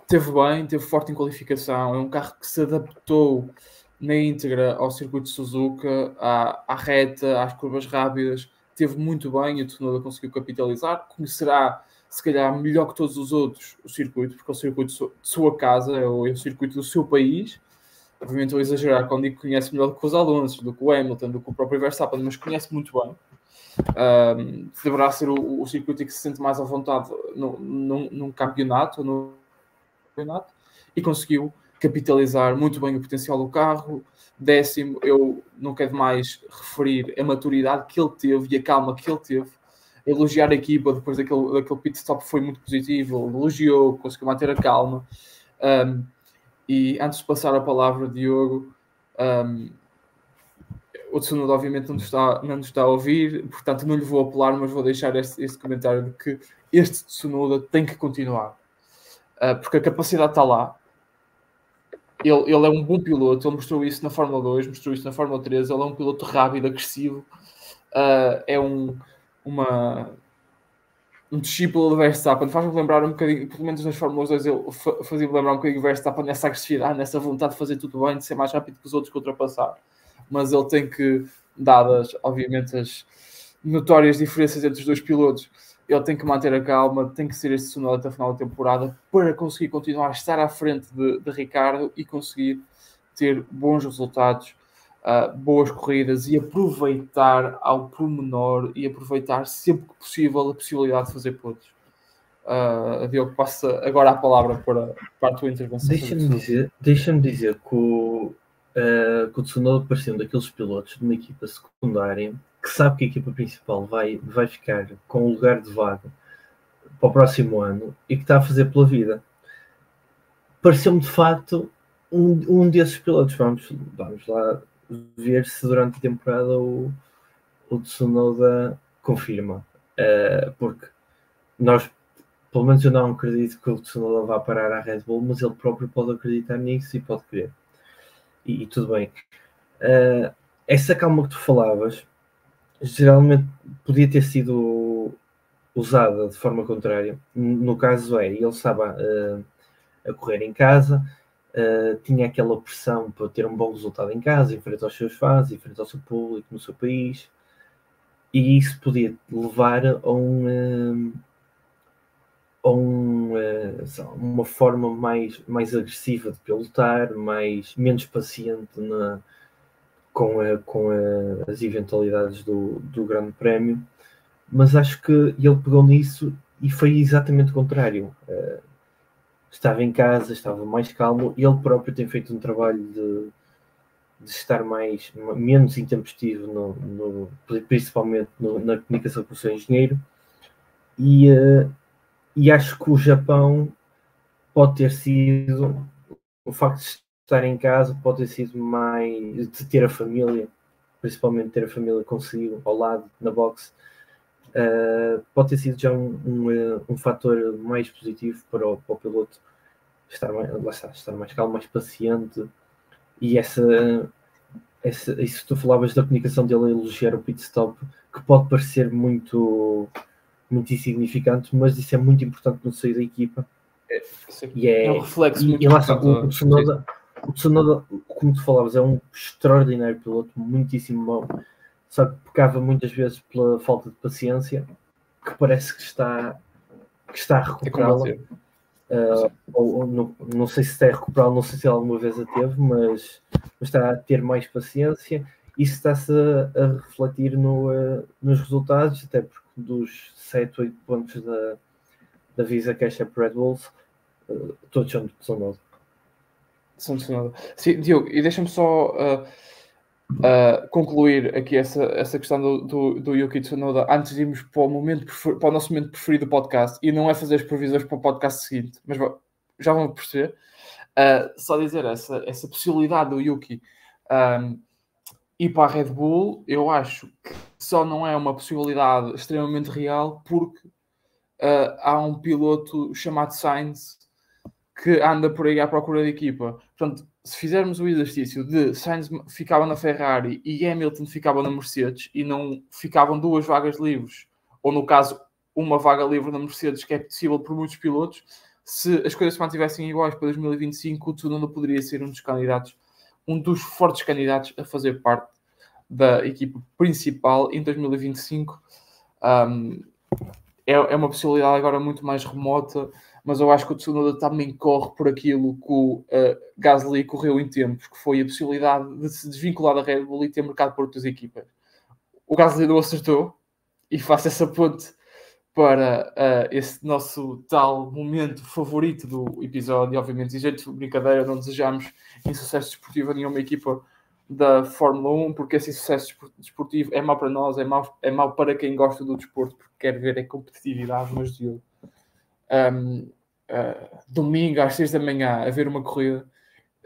teve bem, teve forte em qualificação, é um carro que se adaptou na íntegra ao circuito de Suzuka, à reta, às curvas rápidas, teve muito bem, o Tsunoda conseguiu capitalizar, conhecerá se calhar melhor que todos os outros o circuito, porque é o circuito de sua casa, é o circuito do seu país. Obviamente vou exagerar quando digo que conhece melhor do que os Alonso, do que o Hamilton, do que o próprio Verstappen, mas conhece muito bem. Deverá ser o circuito em que se sente mais à vontade num campeonato, e conseguiu capitalizar muito bem o potencial do carro. 10º, eu não quero mais referir a maturidade que ele teve e a calma que ele teve. Elogiar a equipa depois daquele pit stop foi muito positivo, elogiou, conseguiu manter a calma. E antes de passar a palavra, Diogo, o Tsunoda obviamente não nos está a ouvir, portanto não lhe vou apelar, mas vou deixar este comentário de que este Tsunoda tem que continuar, porque a capacidade está lá. Ele é um bom piloto, ele mostrou isso na Fórmula 2, mostrou isso na Fórmula 3, ele é um piloto rápido, agressivo, é um discípulo do Verstappen, faz-me lembrar um bocadinho, pelo menos nas Fórmulas 2 ele fazia-me lembrar um bocadinho o Verstappen nessa agressividade, nessa vontade de fazer tudo bem, de ser mais rápido que os outros, que ultrapassar. Mas ele tem que, dadas obviamente as notórias diferenças entre os dois pilotos, ele tem que manter a calma, tem que ser este Tsunoda até a final da temporada para conseguir continuar a estar à frente de Ricardo e conseguir ter bons resultados, boas corridas e aproveitar ao pormenor e aproveitar sempre que possível a possibilidade de fazer pontos. Diogo, passa agora a palavra para a tua intervenção. Deixa-me dizer que o Tsunoda pareceu daqueles pilotos de uma equipa secundária que sabe que a equipa principal vai ficar com o lugar de vaga para o próximo ano e que está a fazer pela vida. Pareceu-me de facto um desses pilotos. Vamos lá ver se durante a temporada o Tsunoda confirma, porque nós, pelo menos eu não acredito que o Tsunoda vá parar à Red Bull, mas ele próprio pode acreditar nisso e pode querer. E tudo bem. Essa calma que tu falavas geralmente podia ter sido usada de forma contrária. No caso ele estava a correr em casa, tinha aquela pressão para ter um bom resultado em casa, em frente aos seus fãs, em frente ao seu público, no seu país, e isso podia levar a uma forma mais agressiva de pilotar, menos paciente com as eventualidades do Grande Prémio, mas acho que ele pegou nisso e foi exatamente o contrário. Estava em casa, estava mais calmo, e ele próprio tem feito um trabalho de estar menos intempestivo, principalmente na comunicação com o seu engenheiro, e E acho que o Japão pode ter sido, o facto de estar em casa, pode ter sido mais, de ter a família, principalmente ter a família consigo ao lado na boxe, pode ter sido já um fator mais positivo para o piloto estar mais calmo, mais paciente. E isso tu falavas da comunicação dele a elogiar o pit stop, que pode parecer muito insignificante, mas isso é muito importante no seio da equipa. É um reflexo muito importante. O Tsunoda, como tu falavas, é um extraordinário piloto, muitíssimo bom, só que pecava muitas vezes pela falta de paciência, que parece que está a recuperá-la. Ou não sei se está a recuperá-la, não sei se ele alguma vez a teve, mas está a ter mais paciência. Isso está-se a refletir nos resultados, até porque dos 7, 8 pontos da Visa Cash App Red Bulls, todos são de Tsunoda. São de Tsunoda. Sim, Diogo, e deixa-me só concluir aqui essa questão do Yuki Tsunoda antes de irmos para o nosso momento preferido do podcast, e não é fazer as previsões para o podcast seguinte, mas já vão perceber. Só dizer essa possibilidade do Yuki ir para a Red Bull, eu acho que só não é uma possibilidade extremamente real porque há um piloto chamado Sainz que anda por aí à procura de equipa. Portanto, se fizermos o exercício de Sainz ficava na Ferrari e Hamilton ficava na Mercedes e não ficavam 2 vagas livres, ou no caso, uma vaga livre na Mercedes, que é possível por muitos pilotos, se as coisas se mantivessem iguais para 2025, o Tsunoda poderia ser um dos fortes candidatos a fazer parte da equipa principal em 2025. É uma possibilidade agora muito mais remota, mas eu acho que o Tsunoda também corre por aquilo que o Gasly correu em tempos, que foi a possibilidade de se desvincular da Red Bull e ter mercado por outras equipas. O Gasly não acertou, e faço essa ponte para esse nosso tal momento favorito do episódio. Obviamente, em jeito de brincadeira, não desejamos insucesso desportivo a nenhuma equipa da Fórmula 1, porque esse sucesso desportivo é mau para nós, é mau para quem gosta do desporto, porque quer ver a competitividade, mas de domingo às 6 da manhã a ver uma corrida,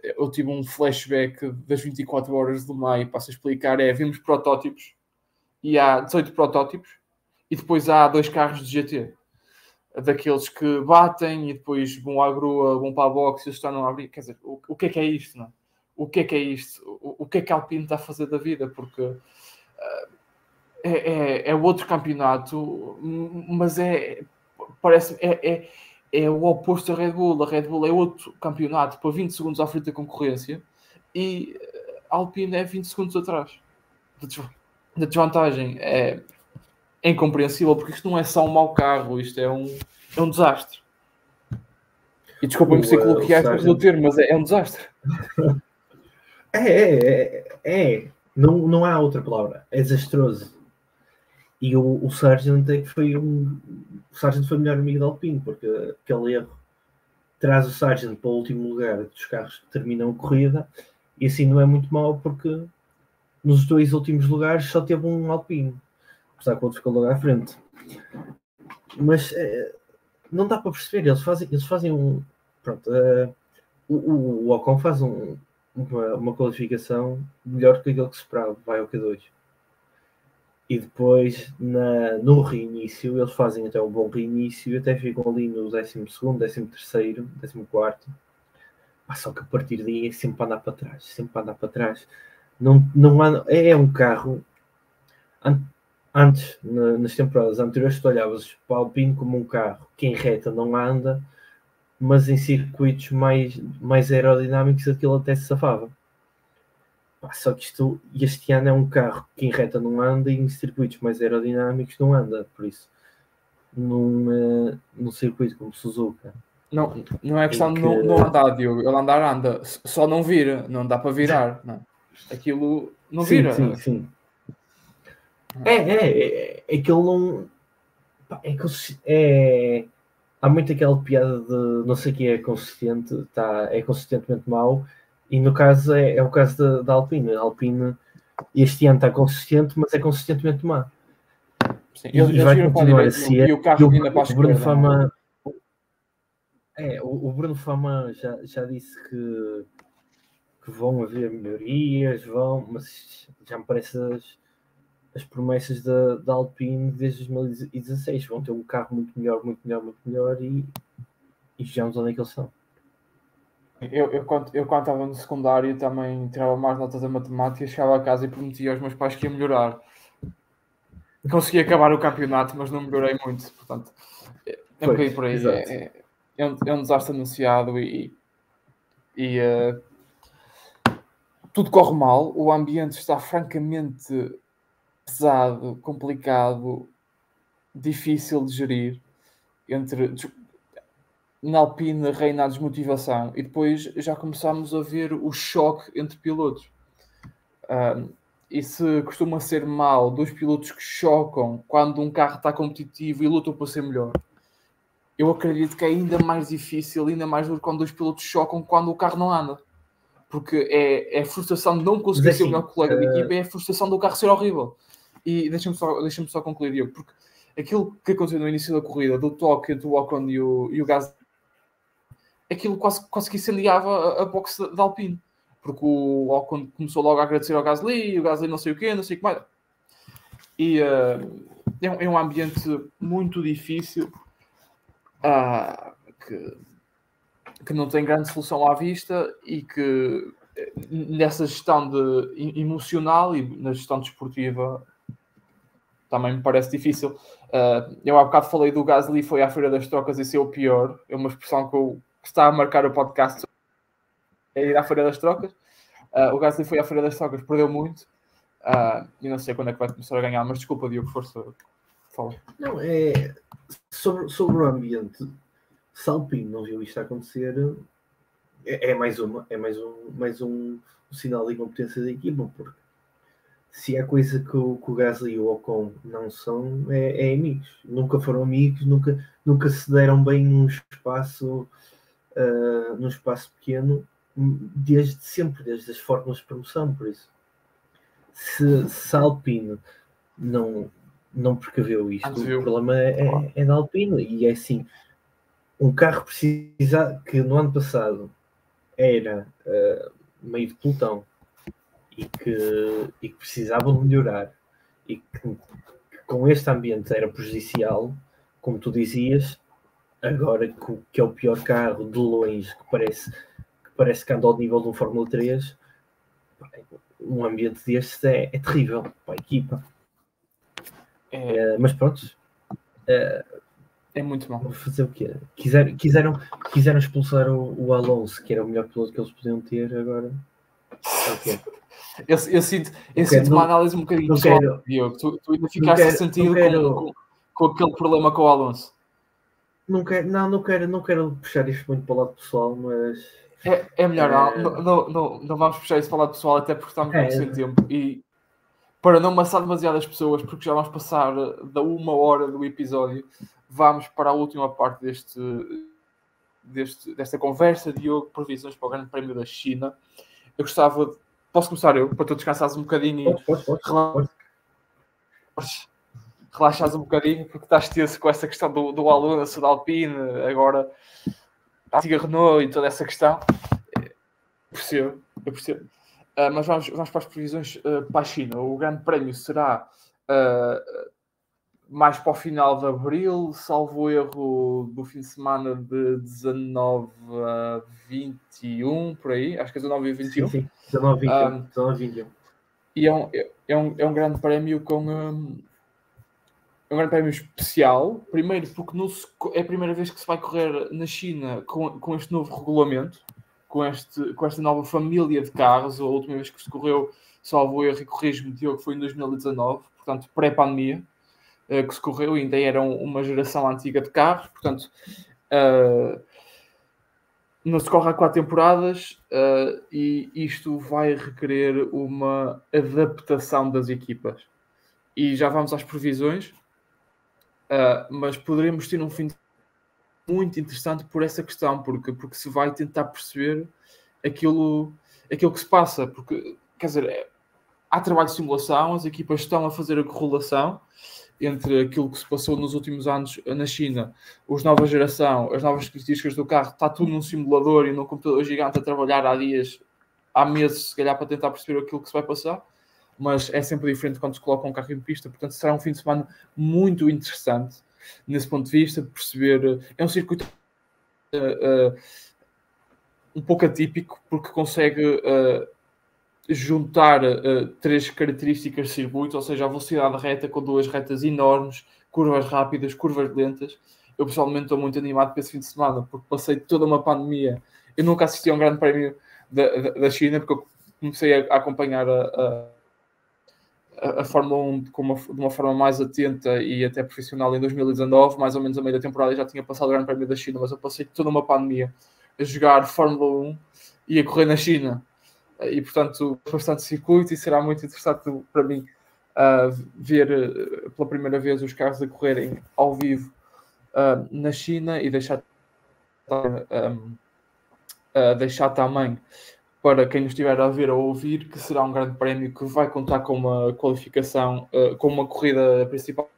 eu tive um flashback das 24 horas do maio, passo a explicar, vemos protótipos, e há 18 protótipos, e depois há 2 carros de GT, daqueles que batem, e depois vão à grua, vão para a boxe, e eles estão a abrir, quer dizer, o que é isto, não é? O que é isto? O que é que a Alpine está a fazer da vida? Porque é outro campeonato, mas parece o oposto da Red Bull. A Red Bull é outro campeonato para 20 segundos à frente da concorrência, e a Alpine é 20 segundos atrás da desvantagem. É incompreensível, porque isto não é só um mau carro, isto é um desastre. E desculpa-me ser coloquial no termo, mas é um desastre. Não há outra palavra. É desastroso. E o Sargent foi o Sargent foi o melhor amigo da Alpine, porque aquele erro traz o Sargent para o último lugar dos carros que terminam a corrida, e assim não é muito mau, porque nos 2 últimos lugares só teve um Alpine, apesar que o outro ficou logo à frente. Mas não dá para perceber. Eles fazem um... Pronto, o Ocon faz uma qualificação melhor que aquilo que se esperava, vai ao Q2. E depois, no reinício, eles fazem até um bom reinício e até ficam ali no 12º, 13º, 14º. Só que a partir daí é sempre para andar para trás. Não há, é um carro... Antes, nas temporadas anteriores, tu olhavas para o Alpine como um carro que em reta não anda, mas em circuitos mais aerodinâmicos aquilo até se safava. Só que este ano é um carro que em reta não anda e em circuitos mais aerodinâmicos não anda, por isso num circuito como Suzuka. Não é questão de não andar, Diogo. Ele anda, só não vira, não dá para virar. Não. Aquilo não vira. Sim. Aquilo não... Há muito aquela piada de não sei o que é consistente, é consistentemente mau, e no caso é o caso da Alpine. A Alpine este ano está consistente, mas é consistentemente má. Sim, e vai continuar a ser. E o Bruno Fama O Bruno Fama já disse que vão haver melhorias, mas já me parece as promessas da Alpine desde 2016. Vão ter um carro muito melhor e vejamos onde é que eles estão. Eu quando estava no secundário também tirava mais notas da matemática, chegava a casa e prometia aos meus pais que ia melhorar. Consegui acabar o campeonato, mas não melhorei muito, portanto, é um bocadinho por aí. É um desastre anunciado e tudo corre mal, o ambiente está francamente pesado, complicado, difícil de gerir. Na Alpine reina a desmotivação e depois já começámos a ver o choque entre pilotos. E se costuma ser mal dois pilotos que chocam quando um carro está competitivo e lutam para ser melhor, eu acredito que é ainda mais difícil, ainda mais duro quando dois pilotos chocam quando o carro não anda. Porque é a frustração de não conseguir ser o melhor colega de equipa, é a frustração do carro ser horrível. E deixa-me só concluir, Diogo, porque aquilo que aconteceu no início da corrida, do toque entre o Ocon e o Gasly, aquilo quase que incendiava a boxe da Alpine. Porque o Ocon começou logo a agradecer ao Gasly, e o Gasly não sei o quê, não sei o que mais. E é um ambiente muito difícil, que não tem grande solução à vista e que nessa gestão emocional e na gestão desportiva também me parece difícil. Eu há bocado falei do Gasly foi à Feira das Trocas e ser o pior. É uma expressão que está a marcar o podcast, é ir à Feira das Trocas. O Gasly foi à Feira das Trocas, perdeu muito. E não sei quando é que vai começar a ganhar, mas desculpa, Diogo, força. Fala. Não, sobre o ambiente. Se a Alpine não viu isto acontecer, é mais um sinal de incompetência da equipa, porque se é coisa que o Gasly e o Ocon não são, é amigos. Nunca foram amigos, nunca se deram bem num espaço pequeno, desde sempre, desde as fórmulas de promoção, por isso. Se a Alpine não precaveu isto, o problema é da Alpine, e é assim, um carro que no ano passado era meio de pelotão e que precisavam de melhorar e que com este ambiente era prejudicial, como tu dizias, agora que é o pior carro de longe, que parece que anda ao nível de um Fórmula 3, um ambiente deste é terrível para a equipa. Mas pronto, é muito mal. Vou fazer o quê? Quiseram expulsar o Alonso, que era o melhor piloto que eles podiam ter agora. Okay. Eu sinto uma análise um bocadinho pessoal, Diogo. Tu ainda ficaste ressentido com aquele problema com o Alonso. Não quero puxar isto muito para o lado pessoal, mas é melhor não vamos puxar isso para o lado pessoal, até porque estamos muito sem tempo e para não amassar demasiadas pessoas, porque já vamos passar da 1 hora do episódio, vamos para a última parte desta conversa. Diogo, previsões para o Grande Prémio da China. Eu gostava posso começar eu, para tu descansares um bocadinho e relaxares um bocadinho, porque estás tenso com essa questão do Alonso, da Alpine, agora a antiga Renault e toda essa questão. Eu percebo. Mas vamos para as previsões para a China. O Grande Prémio será mais para o final de abril, salvo erro, do fim de semana de 19 a 21, por aí. Acho que é 19 e 21. Sim, 19 e 21. E é um grande prémio é um grande prémio especial. Primeiro porque é a primeira vez que se vai correr na China com este novo regulamento, com esta nova família de carros. A última vez que se correu, salvo erro, e corrijo-me, Diogo, foi em 2019, portanto pré-pandemia, que se correu, e ainda eram uma geração antiga de carros, portanto não se corre há 4 temporadas, e isto vai requerer uma adaptação das equipas. E já vamos às previsões, mas poderemos ter um fim de muito interessante por essa questão, porque se vai tentar perceber aquilo que se passa, porque, quer dizer, há trabalho de simulação, as equipas estão a fazer a correlação entre aquilo que se passou nos últimos anos na China, as novas geração, as novas características do carro, está tudo num simulador e num computador gigante a trabalhar há meses, se calhar, para tentar perceber aquilo que se vai passar, mas é sempre diferente quando se coloca um carro em pista, portanto será um fim de semana muito interessante nesse ponto de vista, de perceber, é um circuito um pouco atípico, porque consegue juntar três características de circuito, ou seja, a velocidade reta com duas retas enormes, curvas rápidas, curvas lentas. Eu pessoalmente estou muito animado para esse fim de semana, porque passei toda uma pandemia. Eu nunca assisti a um grande prémio da China, porque eu comecei a acompanhar a Fórmula 1 de uma forma mais atenta e até profissional em 2019, mais ou menos a meio da temporada já tinha passado o Grande Prémio da China, mas eu passei toda uma pandemia a jogar Fórmula 1 e a correr na China. E, portanto, bastante circuito, e será muito interessante para mim ver pela primeira vez os carros a correrem ao vivo na China e deixar também para quem nos estiver a ver ou ouvir que será um grande prémio que vai contar com uma qualificação, com uma corrida principal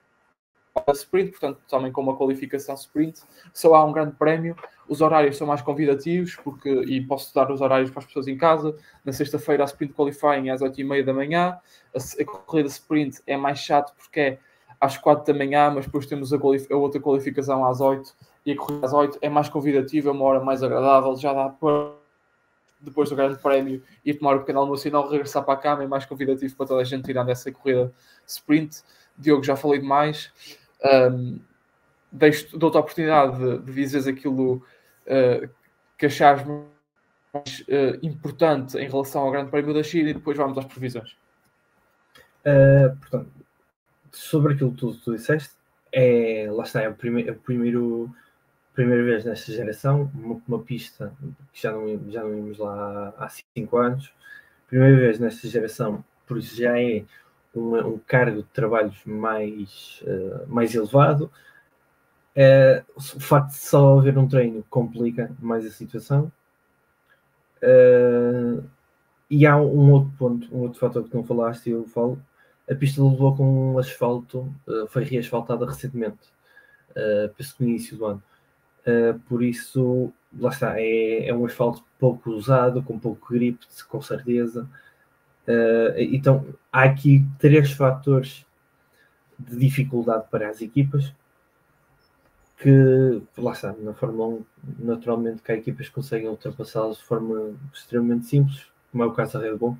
sprint, portanto também com uma qualificação sprint. Só há um grande prémio, os horários são mais convidativos, e posso dar os horários para as pessoas em casa. Na sexta-feira a sprint qualifying é às 8h30 da manhã, a corrida sprint é mais chato porque é às 4 da manhã, mas depois temos a outra qualificação às 8, e a corrida às 8 é mais convidativa, é uma hora mais agradável, já dá para depois do grande prémio ir tomar o pequeno almoço e não regressar para a cama, é mais convidativo para toda a gente tirando essa corrida sprint. Diogo, já falei demais. Dou-te a oportunidade de dizeres aquilo que achares mais importante em relação ao Grande Prémio da China, e depois vamos às previsões. Portanto, sobre aquilo que tu disseste, lá está, é a primeira vez nesta geração, uma pista que já não íamos lá há 5 anos, primeira vez nesta geração, por isso já é um cargo de trabalhos mais elevado. O facto de só haver um treino complica mais a situação. E há um outro ponto, um outro fator que não falaste, e eu falo. A pista levou com um asfalto, foi reasfaltada recentemente, penso que no início do ano. Por isso, lá está, é um asfalto pouco usado, com pouco grip, com certeza. Então, há aqui 3 fatores de dificuldade para as equipas, que, lá está, na Fórmula 1, naturalmente que há equipas que conseguem ultrapassá-los de forma extremamente simples, como é o caso da Red Bull,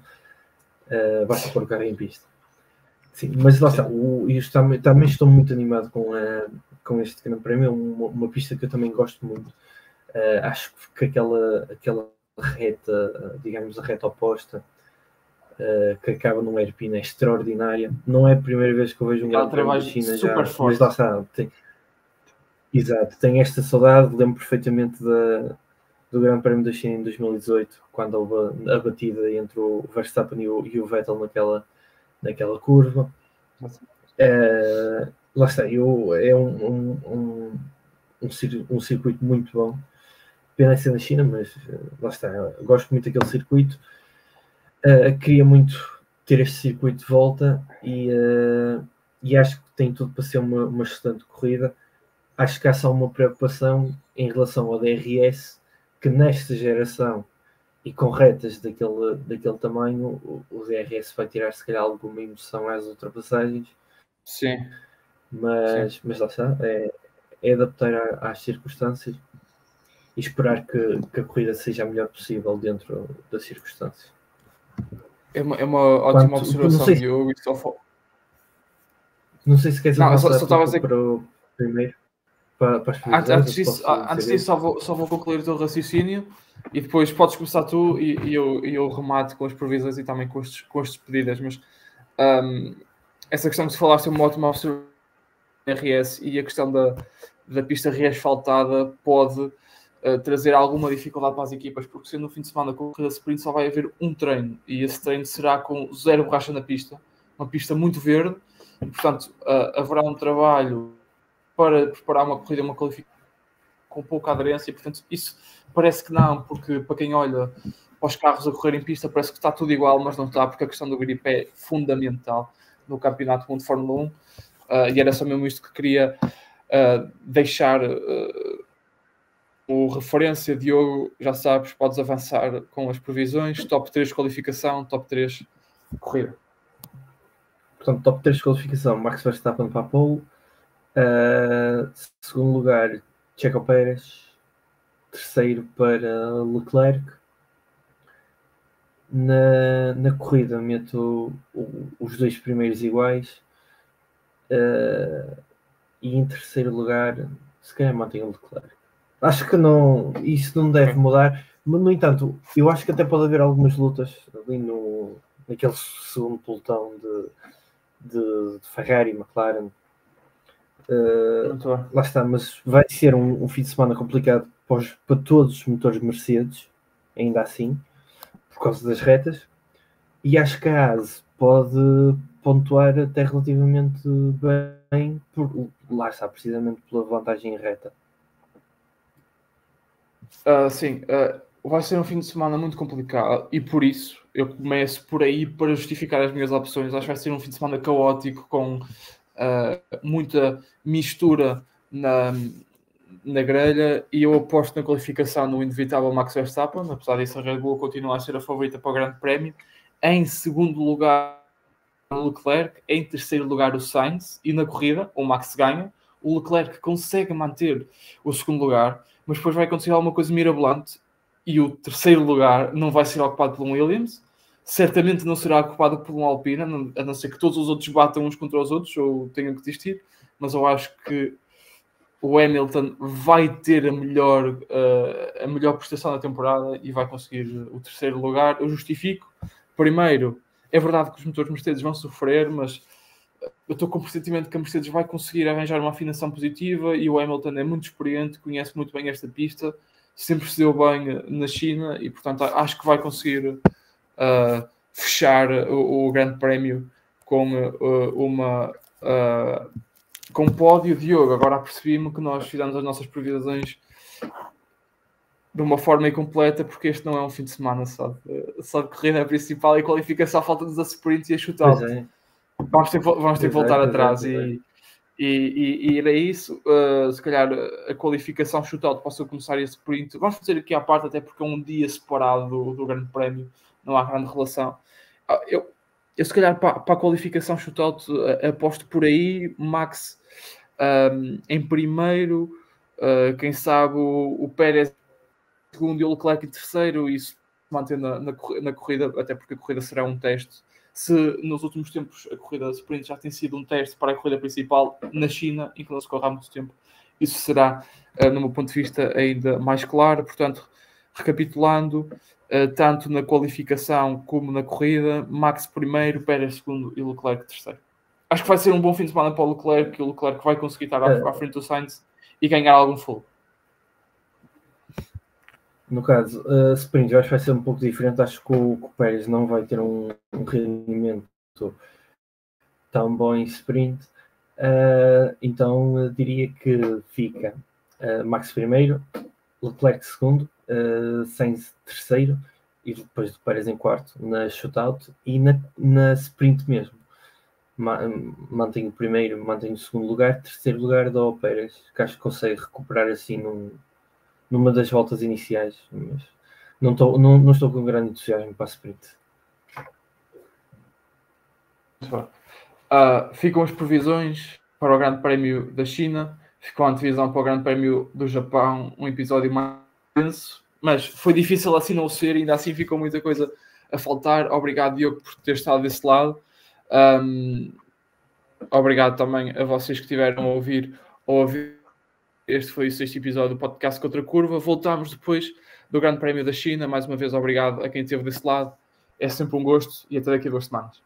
basta pôr o carro em pista. Sim, mas lá está, eu também estou muito animado com este Grande Prémio, uma pista que eu também gosto muito. Acho que aquela reta, digamos, a reta oposta, que acaba num hairpin, é extraordinária. Não é a primeira vez que eu vejo um Grande Prémio da China já, forte. Mas lá está, exato, tenho esta saudade. Lembro perfeitamente do Grande Prémio da China em 2018, quando houve a batida entre o Verstappen e o Vettel naquela curva. Lá está, é um circuito muito bom. Pena ser na China, mas lá está, eu gosto muito daquele circuito. Queria muito ter este circuito de volta, e acho que tem tudo para ser uma excelente corrida. Acho que há só uma preocupação em relação ao DRS, que nesta geração e com retas daquele tamanho, o DRS vai tirar se calhar alguma emoção às ultrapassagens. Sim. Mas lá está, é adaptar às circunstâncias e esperar que a corrida seja a melhor possível dentro das circunstâncias. É uma ótima observação, Diogo. Não sei se queres avançar para o primeiro. Para antes disso, só vou concluir o teu raciocínio, e depois podes começar tu, e eu remato com as previsões e também com as despedidas. Mas essa questão que se falaste é uma ótima observação do RS, e a questão da pista reasfaltada pode trazer alguma dificuldade para as equipas, porque sendo no fim de semana com a corrida sprint só vai haver um treino, e esse treino será com 0 borracha na pista, uma pista muito verde, e portanto haverá um trabalho para preparar uma corrida, uma qualificação com pouca aderência, e portanto isso parece que não, porque para quem olha para os carros a correr em pista parece que está tudo igual, mas não está, porque a questão do grip é fundamental no Campeonato do Mundo de Fórmula e era só mesmo isto que queria deixar. O referência, Diogo, já sabes, podes avançar com as previsões, top 3 qualificação, top 3 corrida. Portanto, top 3 qualificação, Max Verstappen para a pole, segundo lugar, Checo Pérez, terceiro para Leclerc. Na corrida meto os dois primeiros iguais, e em terceiro lugar, se calhar mantenho o Leclerc. Acho que isso não deve mudar, mas no entanto, eu acho que até pode haver algumas lutas ali naquele segundo pelotão de Ferrari, McLaren. Lá está, mas vai ser um fim de semana complicado para todos os motores Mercedes, ainda assim, por causa das retas, e acho que a AS pode pontuar até relativamente bem, lá está, precisamente pela vantagem em reta. Sim, vai ser um fim de semana muito complicado e por isso eu começo por aí para justificar as minhas opções. Acho que vai ser um fim de semana caótico com muita mistura na grelha e eu aposto na qualificação no inevitável Max Verstappen, apesar disso a Red Bull continua a ser a favorita para o Grande Prémio. Em segundo lugar o Leclerc, em terceiro lugar o Sainz, e na corrida o Max ganha. O Leclerc consegue manter o segundo lugar, mas depois vai acontecer alguma coisa mirabolante e o terceiro lugar não vai ser ocupado por um Williams, certamente não será ocupado por um Alpine, a não ser que todos os outros batam uns contra os outros ou tenham que desistir, mas eu acho que o Hamilton vai ter a melhor prestação da temporada e vai conseguir o terceiro lugar. Eu justifico. Primeiro, é verdade que os motores Mercedes vão sofrer, mas eu estou com o pressentimento que a Mercedes vai conseguir arranjar uma afinação positiva e o Hamilton é muito experiente, conhece muito bem esta pista, sempre se deu bem na China e, portanto, acho que vai conseguir fechar o Grande Prémio com com pódio. Diogo, agora apercebi-me que nós fizemos as nossas previsões de uma forma incompleta, porque este não é um fim de semana só de corrida principal e qualificação, falta-nos a sprint e a shootout. É. Vamos ter que voltar atrás e era isso. Se calhar a qualificação shootout possa começar a sprint. Vamos fazer aqui à parte, até porque é um dia separado do Grande Prémio, não há grande relação. Eu se calhar para a qualificação shootout aposto por aí, Max em primeiro, quem sabe o Pérez em segundo e o Leclerc em terceiro, e isso mantendo na corrida, até porque a corrida será um teste. Se nos últimos tempos a corrida de sprint já tem sido um teste para a corrida principal na China, em que não se corre há muito tempo, isso será, no meu ponto de vista, ainda mais claro. Portanto, recapitulando, tanto na qualificação como na corrida, Max primeiro, Pérez segundo e Leclerc terceiro. Acho que vai ser um bom fim de semana para o Leclerc, e o Leclerc vai conseguir estar à frente do Sainz e ganhar algum fogo. No caso, sprint, eu acho que vai ser um pouco diferente. Acho que o Pérez não vai ter um rendimento tão bom em sprint. Então, diria que fica Max primeiro, Leclerc segundo, Sainz terceiro e depois do Pérez em quarto na shootout e na sprint mesmo. Mantenho o primeiro, mantenho o segundo lugar, terceiro lugar dou ao Pérez, que acho que consegue recuperar assim numa das voltas iniciais, mas não estou com grande entusiasmo para a sprint. Ficam as previsões para o Grande Prémio da China, ficou a antevisão para o Grande Prémio do Japão, um episódio mais denso, mas foi difícil assim não ser, ainda assim ficou muita coisa a faltar. Obrigado, Diogo, por ter estado desse lado. Obrigado também a vocês que estiveram a ouvir. Este foi o 6º episódio do podcast Contra a Curva. Voltamos depois do Grande Prémio da China. Mais uma vez, obrigado a quem esteve desse lado. É sempre um gosto e até daqui a 2 semanas.